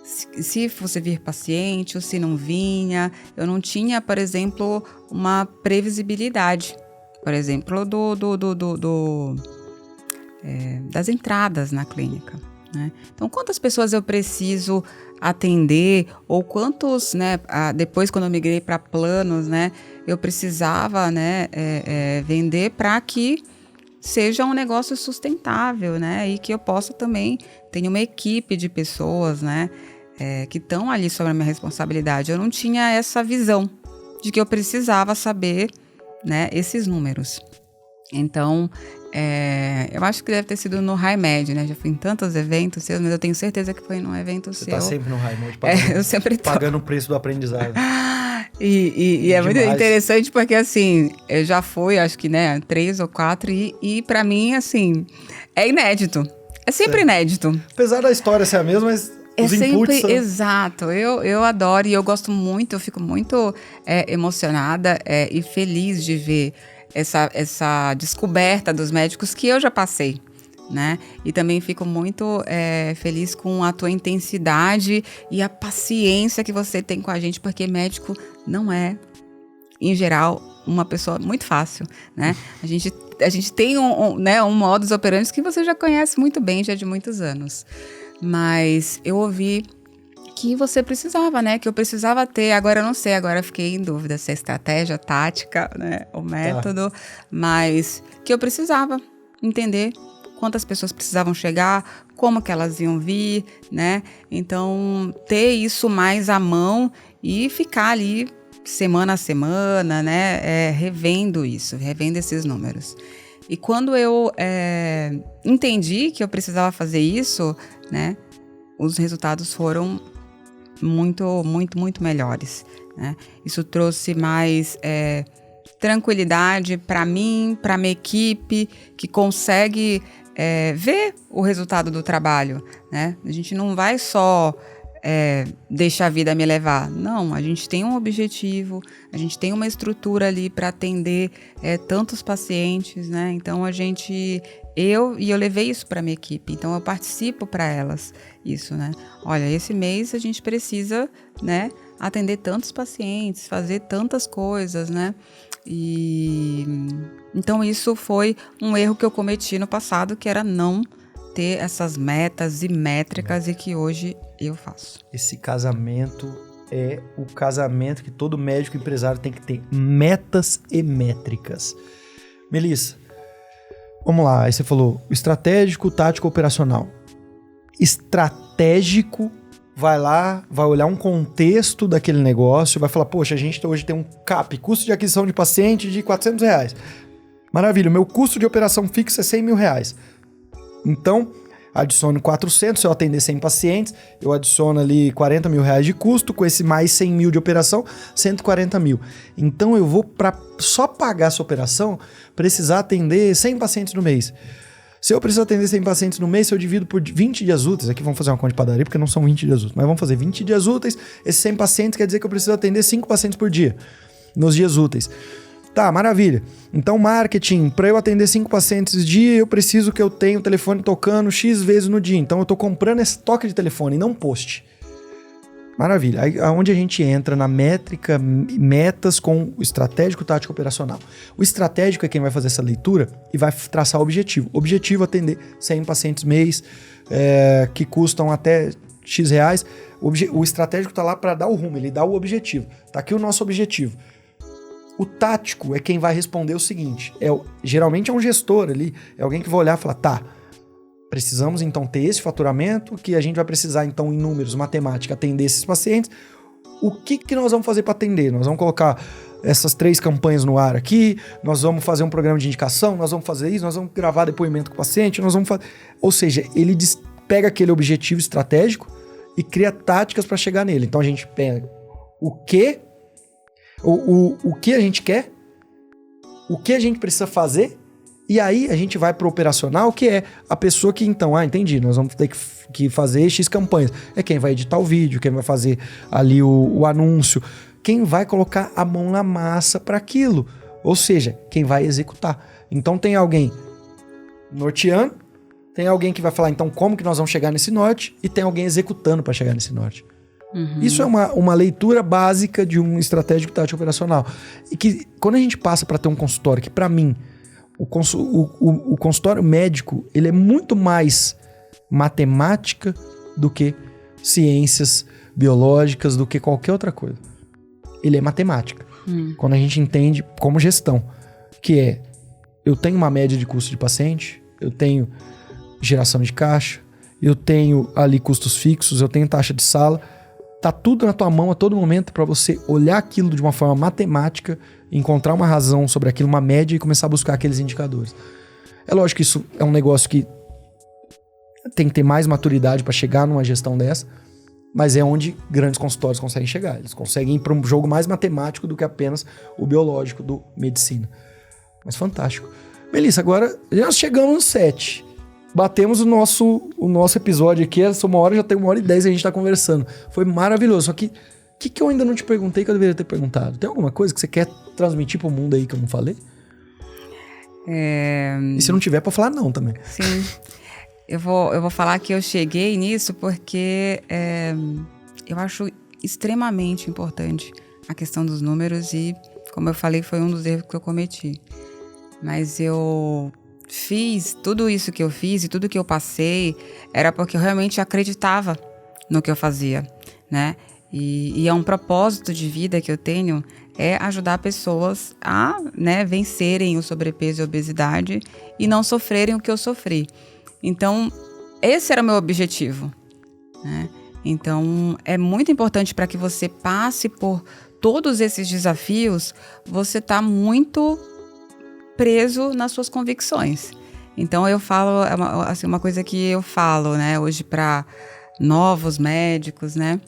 Se fosse vir paciente ou se não vinha, eu não tinha, por exemplo, uma previsibilidade, por exemplo, das entradas na clínica, né? Então, quantas pessoas eu preciso atender ou quantos, né? Depois, quando eu migrei para planos, né? Eu precisava, né? Vender para que seja um negócio sustentável, né? E que eu possa também ter uma equipe de pessoas, né? Que estão ali sobre a minha responsabilidade. Eu não tinha essa visão de que eu precisava saber, né, esses números. Então, eu acho que deve ter sido no HiMed, né? Já fui em tantos eventos seus, mas eu tenho certeza que foi num evento seu. Você tá sempre no HiMed, eu sempre tô. Pagando o preço do aprendizado. E é muito interessante porque, assim, eu já fui, acho que, né, 3 ou 4 e pra mim, assim, é inédito. É sempre inédito. Apesar da história ser a mesma, mas os inputs são... Exato. Eu adoro e eu gosto muito, eu fico muito emocionada e feliz de ver essa descoberta dos médicos que eu já passei. Né? E também fico muito feliz com a tua intensidade e a paciência que você tem com a gente, porque médico não é, em geral, uma pessoa muito fácil, né? A gente tem um modus operandi que você já conhece muito bem, já de muitos anos. Mas eu ouvi que você precisava, né? Que eu precisava ter, agora eu não sei, agora eu fiquei em dúvida se é estratégia, tática, né? O método, mas que eu precisava entender quantas pessoas precisavam chegar, como que elas iam vir, né? Então, ter isso mais à mão e ficar ali semana a semana, né? Revendo esses números. E quando eu entendi que eu precisava fazer isso, né? Os resultados foram muito, muito, muito melhores, né? Isso trouxe mais... tranquilidade para mim, para minha equipe, que consegue ver o resultado do trabalho, né? A gente não vai só deixar a vida me levar. Não, a gente tem um objetivo, a gente tem uma estrutura ali para atender tantos pacientes, né? Então eu levei isso para minha equipe, então eu participo para elas isso, né? Olha, esse mês a gente precisa, né, atender tantos pacientes, fazer tantas coisas, né? E então isso foi um erro que eu cometi no passado, que era não ter essas metas e métricas e que hoje eu faço. Esse casamento é o casamento que todo médico empresário tem que ter, metas e métricas. Melissa, vamos lá, aí você falou estratégico, tático, operacional. Estratégico, vai lá, vai olhar um contexto daquele negócio, vai falar, poxa, a gente hoje tem um CAP, custo de aquisição de paciente de R$400. Maravilha, o meu custo de operação fixa é R$100 mil. Então, adiciono 400, se eu atender 100 pacientes, eu adiciono ali R$40 mil de custo, com esse mais 100 mil de operação, 140 mil. Então, eu vou, para só pagar essa operação, precisar atender 100 pacientes no mês. Se eu preciso atender 100 pacientes no mês, se eu divido por 20 dias úteis, aqui vamos fazer uma conta de padaria, porque não são 20 dias úteis, mas vamos fazer 20 dias úteis, esses 100 pacientes quer dizer que eu preciso atender 5 pacientes por dia, nos dias úteis. Tá, maravilha. Então, marketing, para eu atender 5 pacientes dia, eu preciso que eu tenha o telefone tocando X vezes no dia. Então, eu tô comprando esse toque de telefone, não post. Maravilha. Aí, aonde a gente entra na métrica, metas com o estratégico, tático, operacional. O estratégico é quem vai fazer essa leitura e vai traçar o objetivo. Objetivo, atender 100 pacientes mês, que custam até X reais. O estratégico tá lá para dar o rumo, ele dá o objetivo. Tá aqui o nosso objetivo. O tático é quem vai responder o seguinte, geralmente é um gestor ali, é alguém que vai olhar e falar, tá, precisamos então ter esse faturamento, que a gente vai precisar então em números, matemática, atender esses pacientes. O que nós vamos fazer para atender? Nós vamos colocar essas 3 campanhas no ar aqui, nós vamos fazer um programa de indicação, nós vamos fazer isso, nós vamos gravar depoimento com o paciente, nós vamos fazer... Ou seja, ele pega aquele objetivo estratégico e cria táticas para chegar nele. Então a gente pega o que a gente quer, o que a gente precisa fazer, e aí a gente vai para o operacional, que é a pessoa que então, entendi, nós vamos ter que fazer X campanhas. É quem vai editar o vídeo, quem vai fazer ali o anúncio, quem vai colocar a mão na massa para aquilo, ou seja, quem vai executar. Então tem alguém norteando, tem alguém que vai falar então como que nós vamos chegar nesse norte, e tem alguém executando para chegar nesse norte. Uhum. Isso é uma leitura básica de um estratégico tático operacional. E que quando a gente passa para ter um consultório, que para mim, o consultório médico, ele é muito mais matemática do que ciências biológicas, do que qualquer outra coisa. Ele é matemática. Quando a gente entende como gestão, que é, eu tenho uma média de custo de paciente, eu tenho geração de caixa, eu tenho ali custos fixos, eu tenho taxa de sala. Tá tudo na tua mão a todo momento para você olhar aquilo de uma forma matemática, encontrar uma razão sobre aquilo, uma média, e começar a buscar aqueles indicadores. É lógico que isso é um negócio que tem que ter mais maturidade para chegar numa gestão dessa, Mas é onde grandes consultórios conseguem chegar. Eles conseguem ir para um jogo mais matemático do que apenas o biológico do medicina. Mas fantástico. Melissa, agora nós chegamos no 7. Batemos o nosso episódio aqui. Essa 1h já tem 1h10 e a gente tá conversando. Foi maravilhoso. Só que o que eu ainda não te perguntei que eu deveria ter perguntado? Tem alguma coisa que você quer transmitir pro mundo aí que eu não falei? E se não tiver, pode falar não também. Sim. Eu vou falar que eu cheguei nisso porque eu acho extremamente importante a questão dos números e, como eu falei, foi um dos erros que eu cometi. Mas eu fiz tudo isso que eu fiz e tudo que eu passei era porque eu realmente acreditava no que eu fazia, né? E é um propósito de vida que eu tenho, é ajudar pessoas a, né, vencerem o sobrepeso e a obesidade e não sofrerem o que eu sofri. Então, esse era o meu objetivo, né? Então, é muito importante para que você passe por todos esses desafios, você está muito preso nas suas convicções. Então, eu falo, assim, uma coisa que eu falo, né, hoje para novos médicos, né?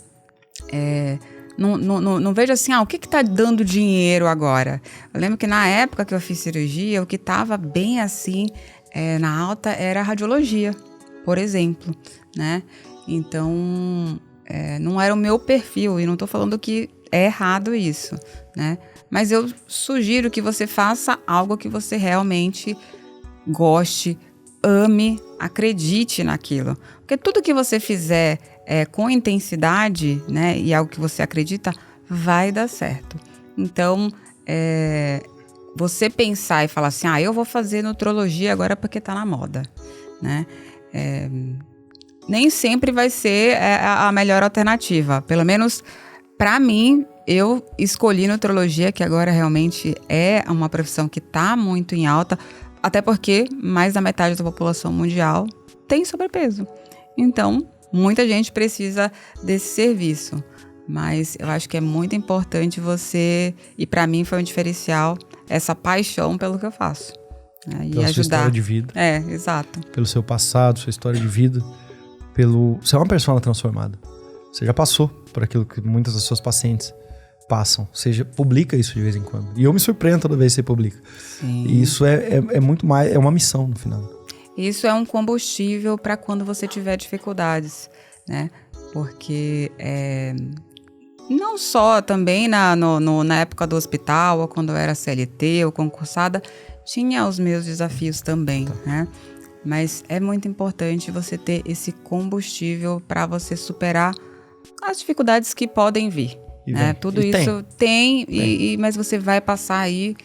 Não vejo assim, o que está dando dinheiro agora? Eu lembro que na época que eu fiz cirurgia, o que estava bem assim, na alta era a radiologia, por exemplo, né? Então, não era o meu perfil, e não estou falando que é errado isso, né? Mas eu sugiro que você faça algo que você realmente goste, ame, acredite naquilo. Porque tudo que você fizer com intensidade, né, e algo que você acredita, vai dar certo. Então, você pensar e falar assim, eu vou fazer nutrologia agora porque tá na moda, né? Nem sempre vai ser a melhor alternativa. Pelo menos, para mim, eu escolhi nutrologia, que agora realmente é uma profissão que tá muito em alta, até porque mais da metade da população mundial tem sobrepeso. Então, muita gente precisa desse serviço. Mas eu acho que é muito importante você, e para mim foi um diferencial, essa paixão pelo que eu faço. Né? E pela ajudar. Sua história de vida. Exato. Pelo seu passado, sua história de vida. Você é uma pessoa transformada. Você já passou por aquilo que muitas das suas pacientes passam. Você publica isso de vez em quando. E eu me surpreendo toda vez que você publica. Sim. E isso é muito mais, é uma missão no final. Isso é um combustível para quando você tiver dificuldades, né? Porque não só também na época do hospital, ou quando eu era CLT ou concursada, tinha os meus desafios também, né? Mas é muito importante você ter esse combustível para você superar as dificuldades que podem vir. Né? Tudo isso tem. Mas você vai passar aí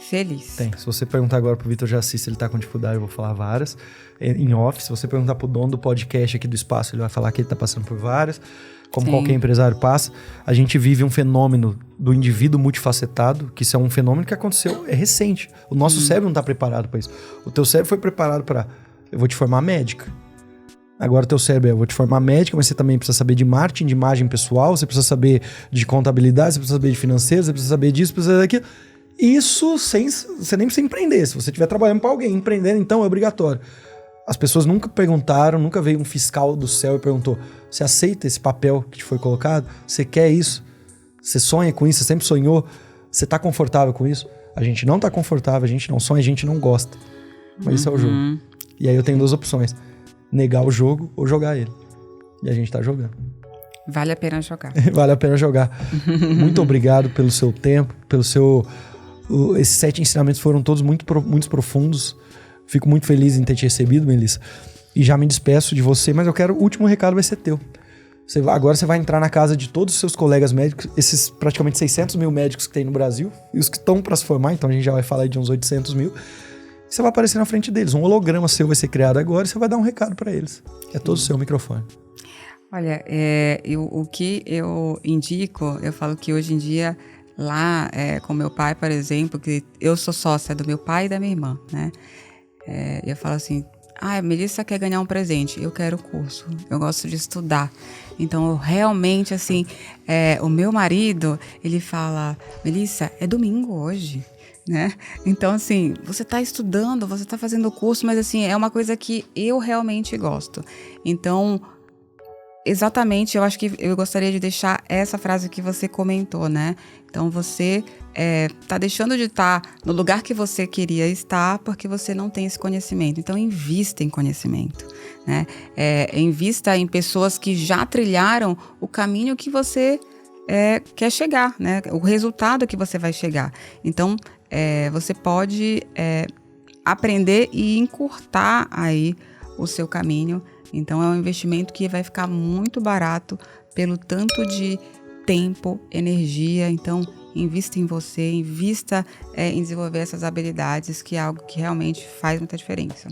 feliz. Tem. Se você perguntar agora pro Vitor Jaci se ele tá com dificuldade, eu vou falar várias. Em off, se você perguntar pro dono do podcast aqui do Espaço, ele vai falar que ele tá passando por várias. Como qualquer empresário passa. A gente vive um fenômeno do indivíduo multifacetado, que isso é um fenômeno que aconteceu, é recente. O nosso cérebro não tá preparado para isso. O teu cérebro foi preparado para, eu vou te formar médica. Agora o teu cérebro eu vou te formar médica, mas você também precisa saber de marketing, de imagem pessoal, você precisa saber de contabilidade, você precisa saber de financeiro, você precisa saber disso, precisa daquilo. Isso você nem precisa empreender. Se você estiver trabalhando para alguém, empreendendo, então é obrigatório. As pessoas nunca perguntaram, nunca veio um fiscal do céu e perguntou: você aceita esse papel que te foi colocado? Você quer isso? Você sonha com isso? Você sempre sonhou? Você tá confortável com isso? A gente não tá confortável, a gente não sonha, a gente não gosta. Mas isso é o jogo. E aí eu tenho duas opções: negar o jogo ou jogar ele. E a gente tá jogando. Vale a pena jogar. Vale a pena jogar. Muito obrigado pelo seu tempo, esses 7 ensinamentos foram todos muito profundos. Fico muito feliz em ter te recebido, Melissa. E já me despeço de você, mas o último recado vai ser teu. Agora você vai entrar na casa de todos os seus colegas médicos, esses praticamente 600 mil médicos que tem no Brasil, e os que estão para se formar, então a gente já vai falar de uns 800 mil. Você vai aparecer na frente deles. Um holograma seu vai ser criado agora e você vai dar um recado para eles. É todo o seu microfone. Olha, o que eu indico, eu falo que hoje em dia, lá com meu pai, por exemplo, que eu sou sócia do meu pai e da minha irmã, né? Eu falo assim, a Melissa quer ganhar um presente, eu quero o curso, eu gosto de estudar. Então, eu realmente, assim, o meu marido, ele fala, Melissa, é domingo hoje, né? Então, assim, você está estudando, você está fazendo o curso, mas, assim, é uma coisa que eu realmente gosto. Então, Exatamente, eu acho que eu gostaria de deixar essa frase que você comentou, né? Então você tá deixando de estar no lugar que você queria estar porque você não tem esse conhecimento. Então invista em conhecimento, né? Invista em pessoas que já trilharam o caminho que você quer chegar, né? O resultado que você vai chegar. Então você pode aprender e encurtar aí o seu caminho. Então é um investimento que vai ficar muito barato pelo tanto de tempo, energia. Então invista em você, invista em desenvolver essas habilidades, que é algo que realmente faz muita diferença.